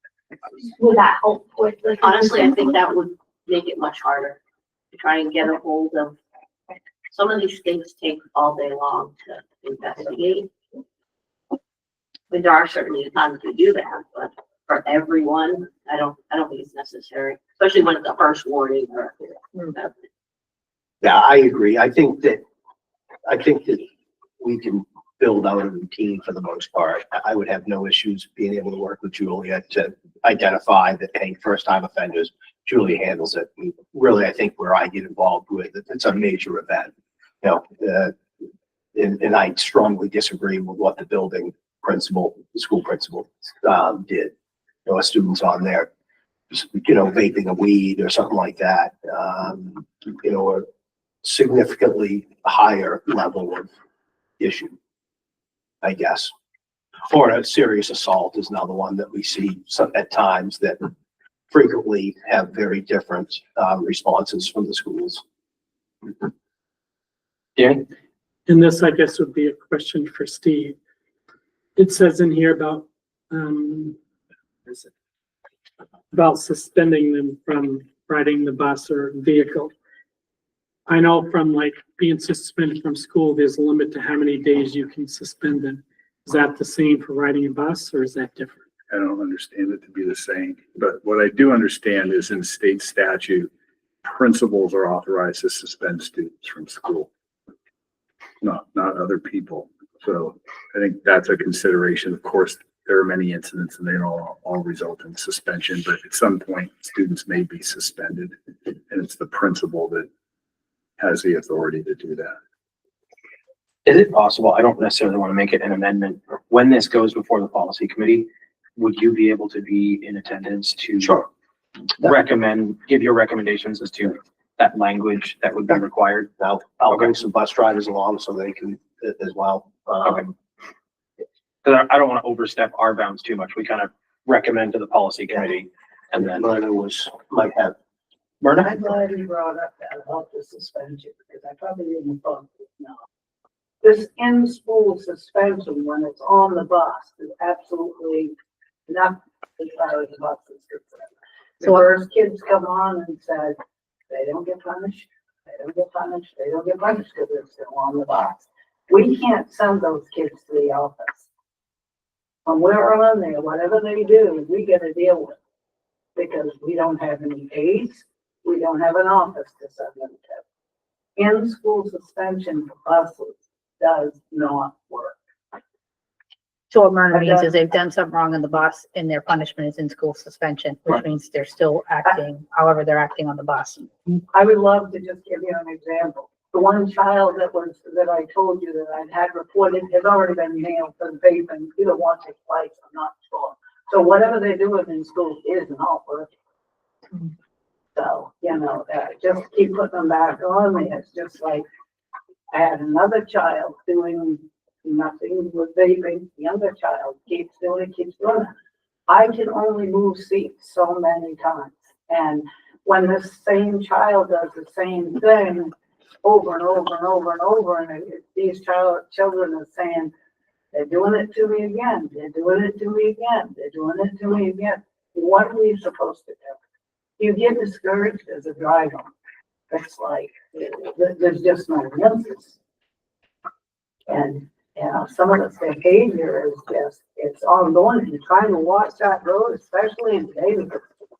M: Would that help with the?
H: Honestly, I think that would make it much harder to try and get a hold of. Some of these things take all day long to investigate. I mean, there are certainly times to do that, but for everyone, I don't think it's necessary, especially when it's the first warning or.
C: Yeah, I agree. I think that we can build out a routine for the most part. I would have no issues being able to work with Julia to identify that, hey, first time offenders, Julia handles it. And really, I think where I get involved with it, it's a major event, you know, and I strongly disagree with what the building principal, the school principal, did. You know, a student's on there, you know, vaping a weed or something like that, you know, a significantly higher level of issue, I guess. Or a serious assault is another one that we see at times that frequently have very different responses from the schools.
A: Yeah.
E: And this, I guess, would be a question for Steve. It says in here about suspending them from riding the bus or vehicle. I know from like being suspended from school, there's a limit to how many days you can suspend them. Is that the same for riding a bus or is that different?
L: I don't understand it to be the same, but what I do understand is in state statute, principals are authorized to suspend students from school, not other people. So I think that's a consideration. Of course, there are many incidents and they don't all result in suspension, but at some point, students may be suspended, and it's the principal that has the authority to do that.
A: Is it possible, I don't necessarily want to make it an amendment, when this goes before the policy committee, would you be able to be in attendance to recommend, give your recommendations as to that language that would be required?
C: I'll bring some bus drivers along so they can as well.
A: Because I don't want to overstep our bounds too much. We kind of recommend to the policy committee and then.
C: Myrna might have. Myrna?
J: I'm glad you brought up that about the suspension, because I probably didn't thought this now. This in-school suspension, when it's on the bus, is absolutely not as far as the bus is concerned. So whereas kids come on and say, they don't get punished, they don't get punished, they don't get punished because they're still on the bus. We can't send those kids to the office. When we're on there, whatever they do, we gotta deal with. Because we don't have any aides, we don't have an office to send them to. In-school suspension for buses does not work.
I: So what Myrna means is they've done something wrong on the bus and their punishment is in school suspension, which means they're still acting, however they're acting on the bus.
J: I would love to just give you an example. The one child that I told you that I'd had reported has already been nailed for vaping, either once or twice, I'm not sure. So whatever they're doing in school is not working. So, you know, just keep putting them back on me. It's just like, I had another child doing nothing with vaping. The other child keeps doing it. I can only move seats so many times. And when the same child does the same thing over and over and over and over, and these children are saying, they're doing it to me again, they're doing it to me again, they're doing it to me again. What are we supposed to do? You get discouraged as a driver. It's like, there's just no answers. And Yeah, some of the behavior is just, it's ongoing, you're trying to watch that road, especially in today's,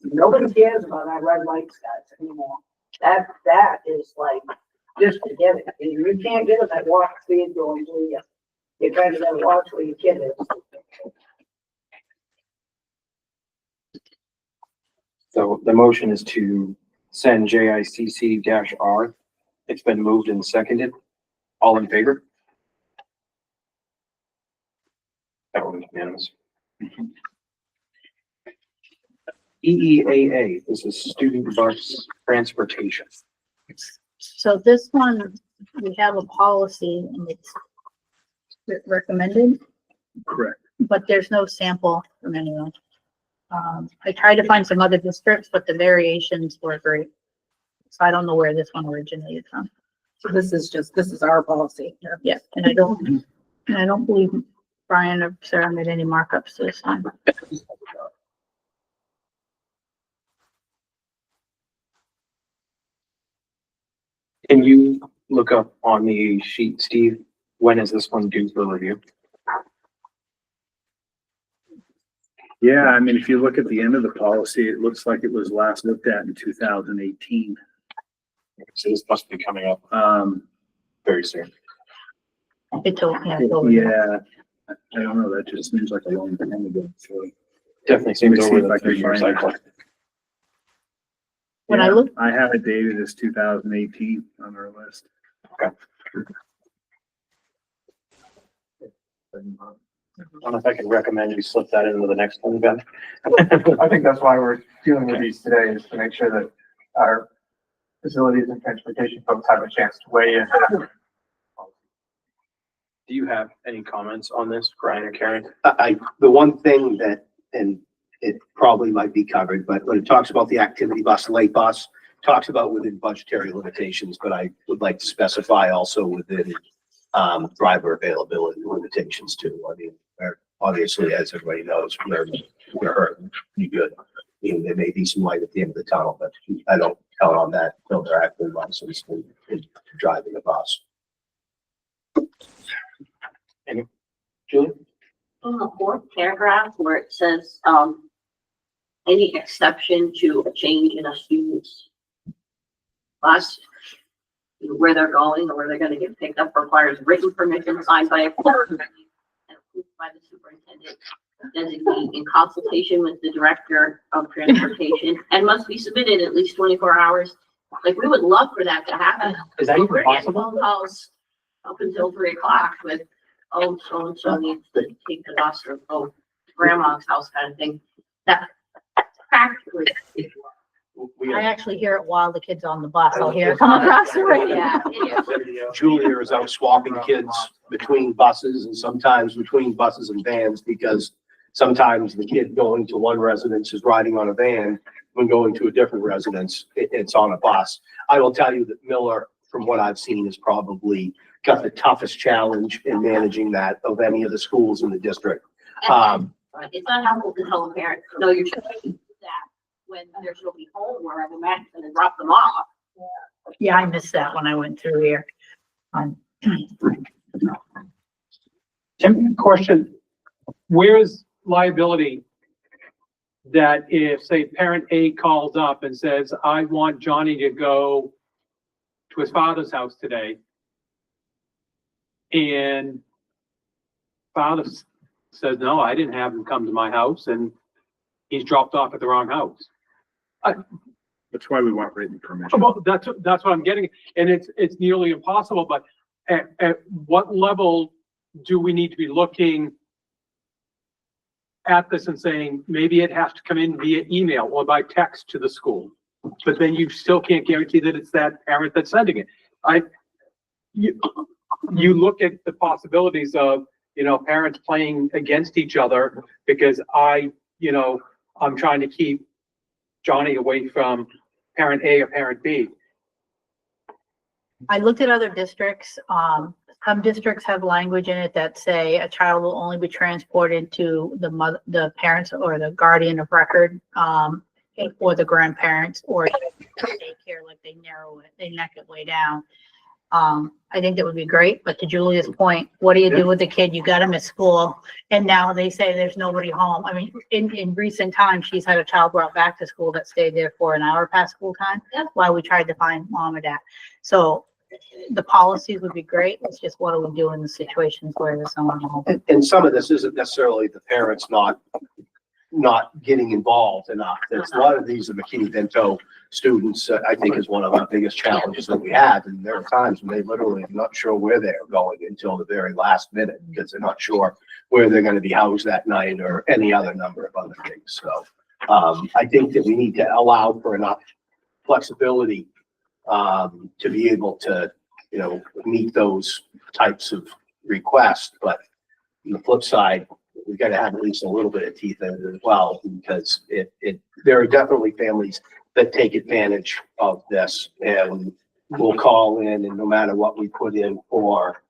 J: nobody cares about our red light stats anymore. That is like, just forget it, you can't get it at walk speed going through you. You're trying to watch where your kid is.
A: So the motion is to send JICC-R. It's been moved and seconded. All in favor? That one was unanimous. EEAA, this is student bus transportation.
I: So this one, we have a policy and it's recommended,
L: Correct.
I: but there's no sample from anyone. I tried to find some other districts, but the variations were great. So I don't know where this one originated from.
B: So this is our policy.
I: Yeah, and I don't believe Brian or Sarah made any markups this time.
A: Can you look up on the sheet, Steve, when is this one due for review?
L: Yeah, I mean, if you look at the end of the policy, it looks like it was last looked at in 2018.
A: So this must be coming up very soon.
I: It's over.
L: Yeah, I don't know, that just seems like a long time ago, so.
A: Definitely seems
L: Let me see
A: over
L: if I
A: the
L: can
A: 3 year
L: find
A: cycle.
L: it.
I: When I
L: Yeah,
I: look-
L: I have it dated as 2018 on our list.
A: I don't know if I can recommend you slip that into the next one, Ben.
F: I think that's why we're dealing with these today, is to make sure that our facilities and transportation folks have a chance to weigh in.
A: Do you have any comments on this, Brian or Karen?
C: The one thing that, and it probably might be covered, but when it talks about the activity bus, late bus, talks about within budgetary limitations, but I would like to specify also within driver availability limitations too. I mean, obviously, as everybody knows, we're hurting pretty good. I mean, there may be some light at the end of the tunnel, but I don't count on that until they're actually licensed and driving a bus.
A: Julie?
H: In the fourth paragraph where it says, any exception to a change in a student's bus, where they're going or where they're gonna get picked up requires written permission signed by a clerk and approved by the superintendent designee in consultation with the director of transportation and must be submitted at least 24 hours. Like, we would love for that to happen.
A: Is that even
H: We're getting
A: possible?
H: phone calls up until 3 o'clock with, oh, so-and-so needs to take the bus or go to grandma's house kind of thing. That practically.
C: We
I: I
C: have
I: actually hear it while the kid's on the bus. I'll hear it come across the radio.
H: Yeah, it is.
C: Julia is out swapping kids between buses and sometimes between buses and vans, because sometimes the kid going to one residence is riding on a van, when going to a different residence, it's on a bus. I will tell you that Miller, from what I've seen, has probably got the toughest challenge in managing that of any of the schools in the district.
H: It's not helpful to tell a parent, no, you're supposed to do that when there's nobody home wherever Matt's gonna drop them off.
I: Yeah, I missed that when I went through here.
E: Tim, question, where's liability that if, say, parent A calls up and says, I want Johnny to go to his father's house today, and father says, no, I didn't have him come to my house, and he's dropped off at the wrong house.
L: That's why we want written permission.
E: Well, that's what I'm getting, and it's nearly impossible, but at what level do we need to be looking at this and saying, maybe it has to come in via email or by text to the school, but then you still can't guarantee that it's that parent that's sending it. You look at the possibilities of, parents playing against each other because I'm trying to keep Johnny away from parent A or parent B.
I: I looked at other districts. Some districts have language in it that say a child will only be transported to the parents or the guardian of record, or the grandparents, or daycare, like they narrow it, they neck it way down. I think that would be great, but to Julia's point, what do you do with the kid? You got him at school and now they say there's nobody home. I mean, in recent times, she's had a child brought back to school that stayed there for an hour past school time while we tried to find mom or dad. So the policies would be great. It's just what do we do in the situations where there's someone home?
C: And some of this isn't necessarily the parents not getting involved enough. There's a lot of these are McKinney-Vento students, I think is one of our biggest challenges that we have. And there are times when they literally are not sure where they're going until the very last minute because they're not sure where they're going to be housed that night or any other number of other things. So I think that we need to allow for enough flexibility to be able to, meet those types of requests. But on the flip side, we've got to have at least a little bit of teeth in it as well, because there are definitely families that take advantage of this and will call in, and no matter what we put in for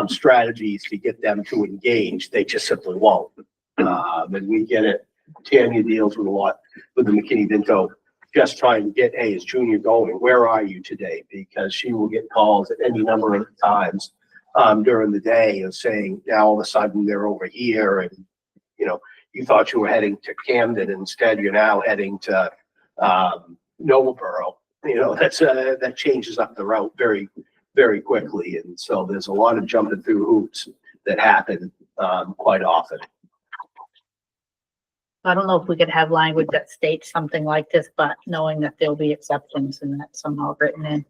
C: strategies to get them to engage, they just simply won't. And we get it. Tanya deals with a lot with the McKinney-Vento, just trying to get, hey, is Junior going? Where are you today? Because she will get calls at any number of times during the day of saying, now all of a sudden they're over here, and you thought you were heading to Camden, instead you're now heading to Noblesboro. That changes up the route very, very quickly, and so there's a lot of jumping through hoops that happen quite often.
I: I don't know if we could have language that states something like this, but knowing that there'll be exceptions and that's somehow written in.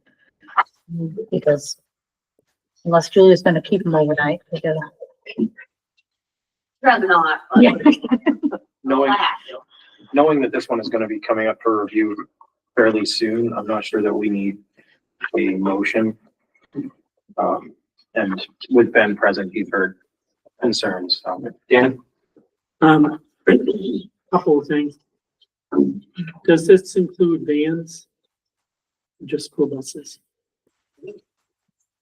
I: Because unless Julia's gonna keep them overnight, we gotta.
H: Rather not. But
I: Yeah.
A: Knowing,
H: I have to.
A: knowing that this one is going to be coming up for review fairly soon, I'm not sure that we need a motion. And with Ben present, you've heard concerns. Dan?
E: Couple of things. Does this include vans? Or just school buses?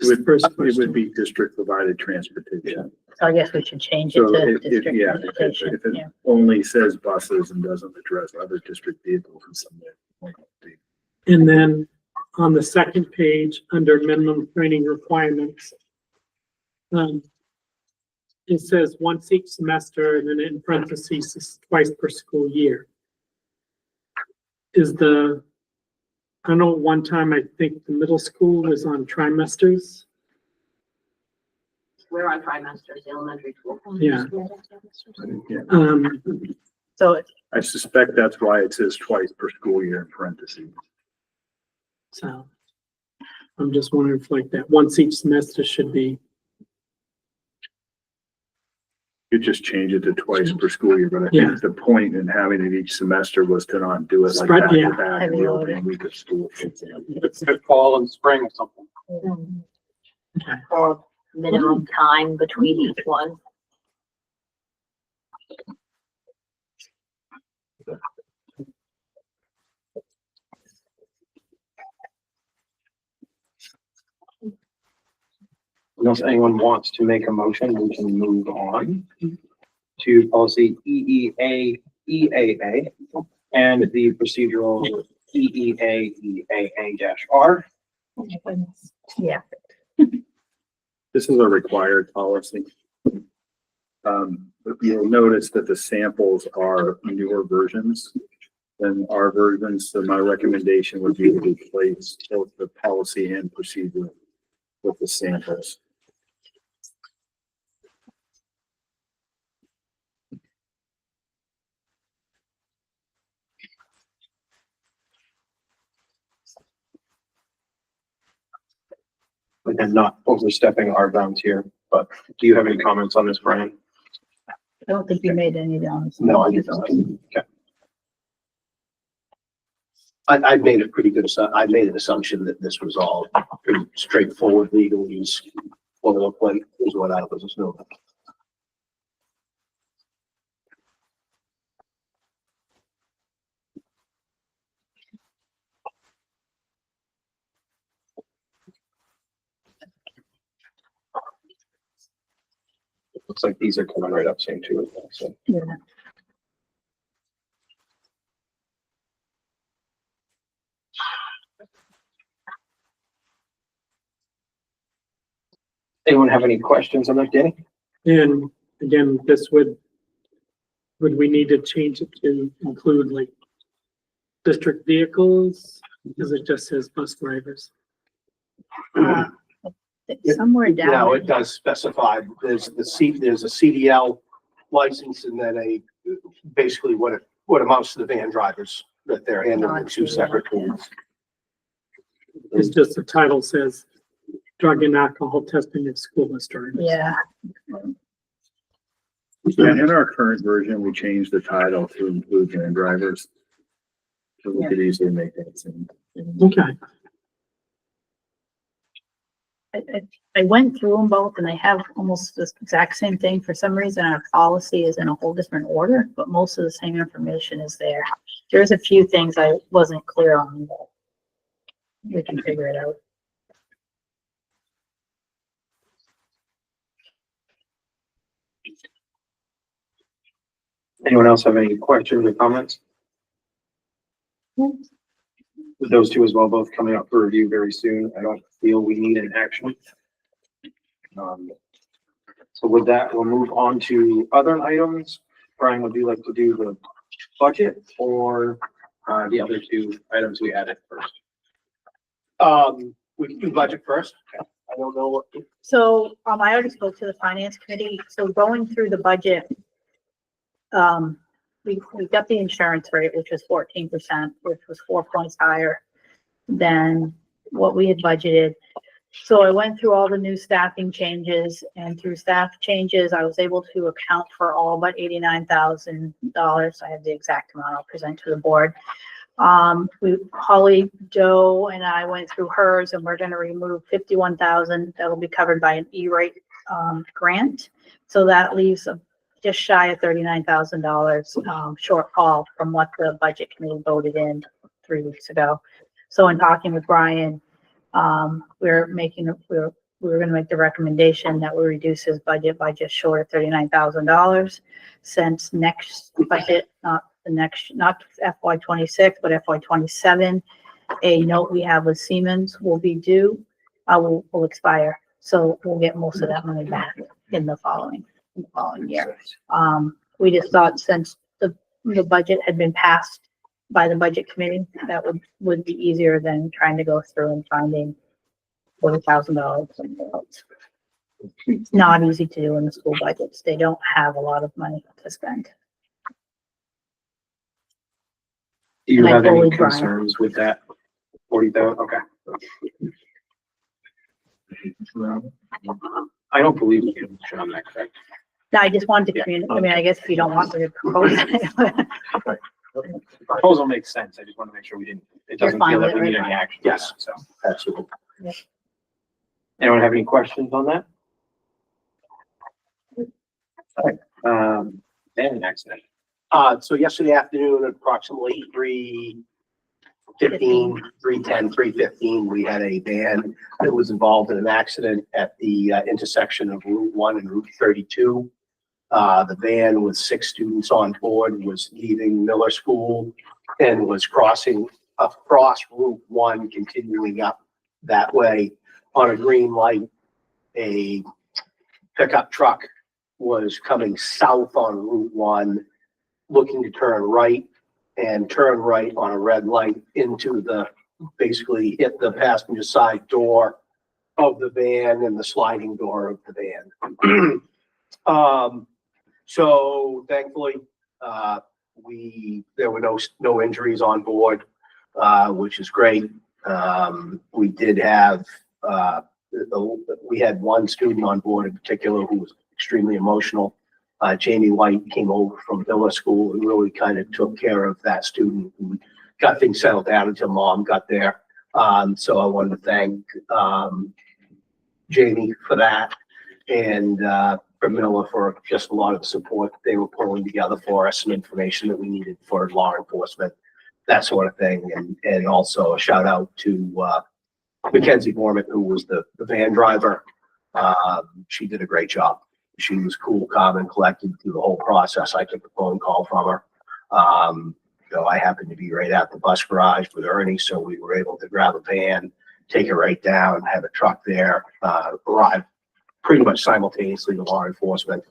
L: It would be district provided transportation.
I: So I guess we should change it
L: So
I: to
L: if
I: district
L: yeah,
I: transportation.
L: if it
I: Yeah.
L: only says buses and doesn't address other district vehicles in some way.
E: And then on the second page, under minimum training requirements, it says once each semester, and then in parentheses, is twice per school year. I know one time, I think the middle school was on trimesters.
H: We're on trimesters, the elementary school.
E: Yeah.
L: Yeah.
I: So
L: I suspect that's why it says twice per school year in parentheses.
E: So I'm just wondering if like that once each semester should be,
L: You just change it to twice per school year, but I
E: Yeah.
L: think the point in having it each semester was to not do it like
E: Spread,
L: back to
E: yeah.
L: back in
I: Heavy
L: the
I: loading.
L: opening week of school, for example.
E: it's the fall and spring or something.
H: Or minimum time between each one.
A: Unless anyone wants to make a motion, we can move on to policy EEA and the procedural EEA-R.
I: Yeah.
L: This is a required policy. But you'll notice that the samples are newer versions than our versions, so my recommendation would be to replace both the policy and procedure with the samples.
A: And not overstepping our bounds here, but do you have any comments on this, Brian?
I: I don't think you made any down.
A: No, I did not. Okay.
C: I made a pretty good, I made an assumption that this was all pretty straightforward legalese. Boilerplate is what I was assuming.
A: It looks like these are coming right up same too. So
I: Yeah.
A: Anyone have any questions on that, Danny?
E: And again, this would we need to change it to include like district vehicles? Because it just says bus drivers.
I: Somewhere down.
C: No, it does specify, there's a CDL license and then basically what amounts to the van drivers that they're handling in two separate pools.
E: It's just the title says drug and alcohol testing of school bus drivers.
I: Yeah.
L: And in our current version, we changed the title to include van drivers. So we could easily make that same.
E: Okay.
I: I went through them both and they have almost the exact same thing. For some reason, our policy is in a whole different order, but most of the same information is there. There's a few things I wasn't clear on, but we can figure it out.
A: Anyone else have any questions or comments? With those two as well, both coming up for review very soon, I don't feel we need an action. So with that, we'll move on to other items. Brian, would you like to do the budget or the other two items we added first?
C: We can do budget first. I don't know what.
I: So, I already spoke to the finance committee. So going through the budget, we got the insurance rate, which was 14%, which was 4 points higher than what we had budgeted. So I went through all the new staffing changes, and through staff changes, I was able to account for all but $89,000. I have the exact amount I'll present to the board. Holly, Joe, and I went through hers, and we're going to remove $51,000 that will be covered by an E-rate grant. So that leaves just shy of $39,000 shortfall from what the budget committee voted in 3 weeks ago. So in talking with Brian, we were going to make the recommendation that we reduce his budget by just short of $39,000, since next budget, not FY26, but FY27, a note we have with Siemens will be due, will expire. So we'll get most of that money back in the following year. We just thought, since the budget had been passed by the budget committee, that would be easier than trying to go through and finding $40,000 somewhere else. It's not easy to do in the school budgets. They don't have a lot of money to spend.
A: Do you
I: And I
A: have any
I: fully Brian.
A: concerns with that 40,000? Okay. I don't believe we can show on that, correct?
I: No, I just wanted to communicate. I mean, I guess if you don't want me to propose it.
A: Proposal makes sense. I just want to make sure it doesn't
I: fine
A: feel
I: with
A: like
I: it,
A: we need
I: right?
A: any action.
C: Yes.
A: So,
C: Absolutely.
A: anyone have any questions on that? And accident.
C: So yesterday afternoon, at approximately 3:15, we had a van that was involved in an accident at the intersection of Route 1 and Route 32. The van with 6 students on board was leaving Miller School and was crossing across Route 1, continuing up that way on a green light. A pickup truck was coming south on Route 1, looking to turn right on a red light into basically hit the passenger side door of the van and the sliding door of the van. So thankfully, there were no injuries on board, which is great. We did have, we had one student on board in particular who was extremely emotional. Jamie White came over from Miller School and really kind of took care of that student and got things settled down until mom got there. So I wanted to thank Jamie for that, and for Miller for just a lot of support that they were pulling together for us, some information that we needed for law enforcement, that sort of thing. And also a shout out to Mackenzie Borman, who was the van driver. She did a great job. She was cool, calm, and collected through the whole process. I took a phone call from her. I happened to be right at the bus garage with Ernie, so we were able to grab a van, take it right down, have a truck there, arrive pretty much simultaneously to law enforcement.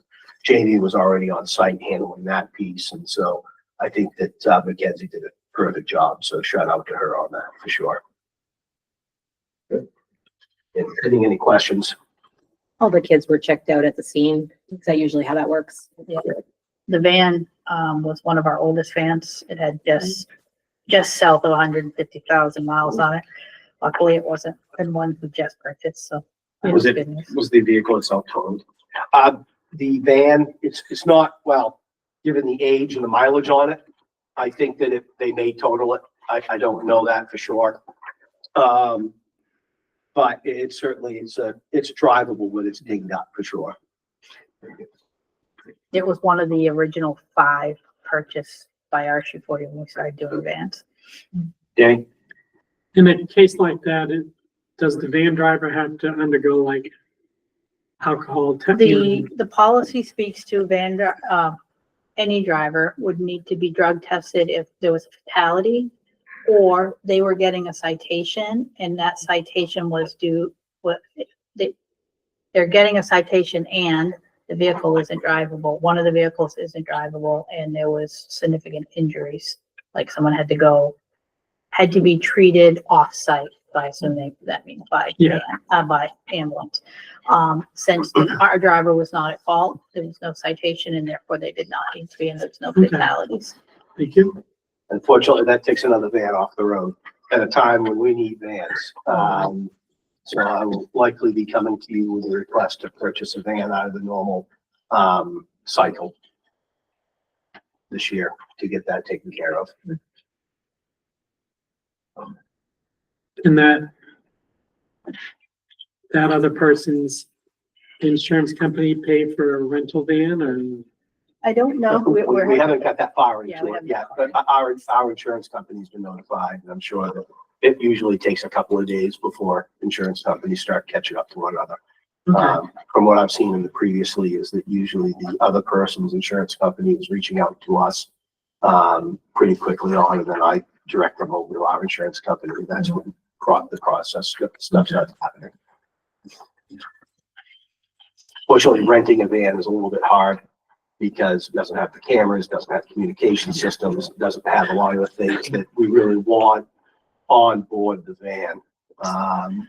C: Jamie was already on site handling that piece, and so I think that Mackenzie did a perfect job, so shout out to her on that for sure. Any questions?
B: All the kids were checked out at the scene. Is that usually how that works?
I: Yeah. The van, was one of our oldest vans. It had just south of 150,000 miles on it. Luckily, it wasn't the one we just purchased, so.
A: Was it,
I: good news.
A: was the vehicle itself totaled?
C: The van, it's not, well, given the age and the mileage on it, I think that if they may total it, I don't know that for sure. But it certainly, it's drivable when it's dinged up for sure.
I: It was one of the original 5 purchased by RC40 when we started doing vans.
A: Danny?
E: In a case like that, does the van driver have to undergo like alcohol testing?
I: The policy speaks to any driver would need to be drug tested if there was a fatality or they were getting a citation and that citation was they're getting a citation and the vehicle isn't drivable. One of the vehicles isn't drivable and there was significant injuries. Like someone had to be treated off-site. So I assume that means by ambulance. Since our driver was not at fault, there was no citation and therefore they did not need to be and there's no fatalities.
E: Thank you.
C: Unfortunately, that takes another van off the road at a time when we need vans. So I will likely be coming to you with a request to purchase a van out of the normal cycle this year to get that taken care of.
E: And that other person's insurance company pay for a rental van or?
I: I don't know.
C: We haven't got that far
I: Yeah,
C: into
I: we
C: it
I: haven't
C: yet,
I: got
C: but our insurance company's been notified, and I'm sure that it usually takes a couple of days before insurance companies start catching up to one another. From what I've seen in the previously is that usually the other person's insurance company is reaching out to us pretty quickly on, and then I direct them over to our insurance company. That's when the process stuff starts happening. Fortunately, renting a van is a little bit hard because it doesn't have the cameras, doesn't have communication systems, doesn't have a lot of the things that we really want on board the van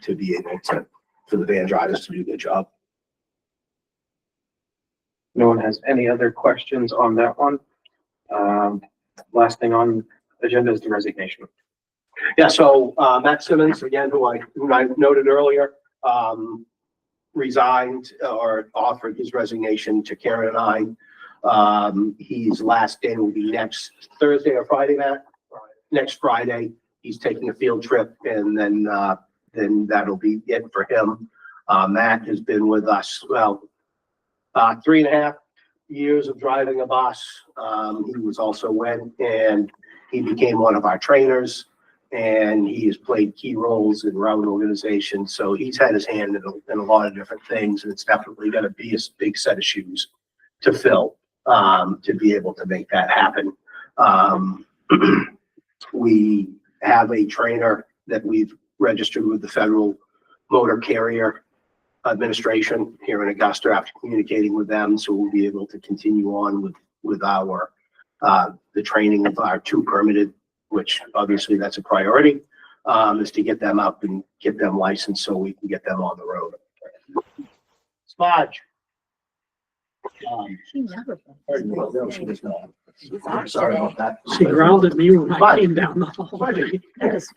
C: to be able to, for the van drivers to do their job.
A: No one has any other questions on that one? Last thing on the agenda is the resignation.
C: Yeah, so Matt Simmons, again, who I noted earlier, resigned or offered his resignation to Karen and I. His last day will be next Thursday or Friday, Matt? Next Friday. He's taking a field trip and then that'll be it for him. Matt has been with us, 3.5 years of driving a bus. He was also and he became one of our trainers and he has played key roles in route organization. So he's had his hand in a lot of different things, and it's definitely going to be a big set of shoes to fill to be able to make that happen. We have a trainer that we've registered with the Federal Motor Carrier Administration here in Augusta after communicating with them. So we'll be able to continue on with our the training of our 2 permitted, which obviously that's a priority, is to get them up and get them licensed so we can get them on the road. Smudge.
I: She never.
C: No, she does not. I'm sorry about that.
E: She growled at me when I came down the hallway.
I: That is.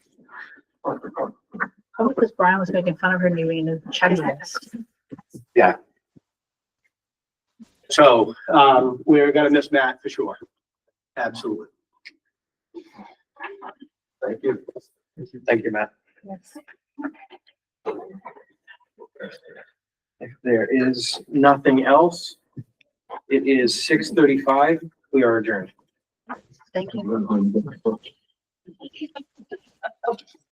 I: Probably because Brian was making fun of her doing the checklist.
C: Yeah. So, we're gonna miss Matt for sure. Absolutely. Thank you.
A: Thank you, Matt.
I: Yes.
A: If there is nothing else, it is 6:35. We are adjourned.
I: Thank you.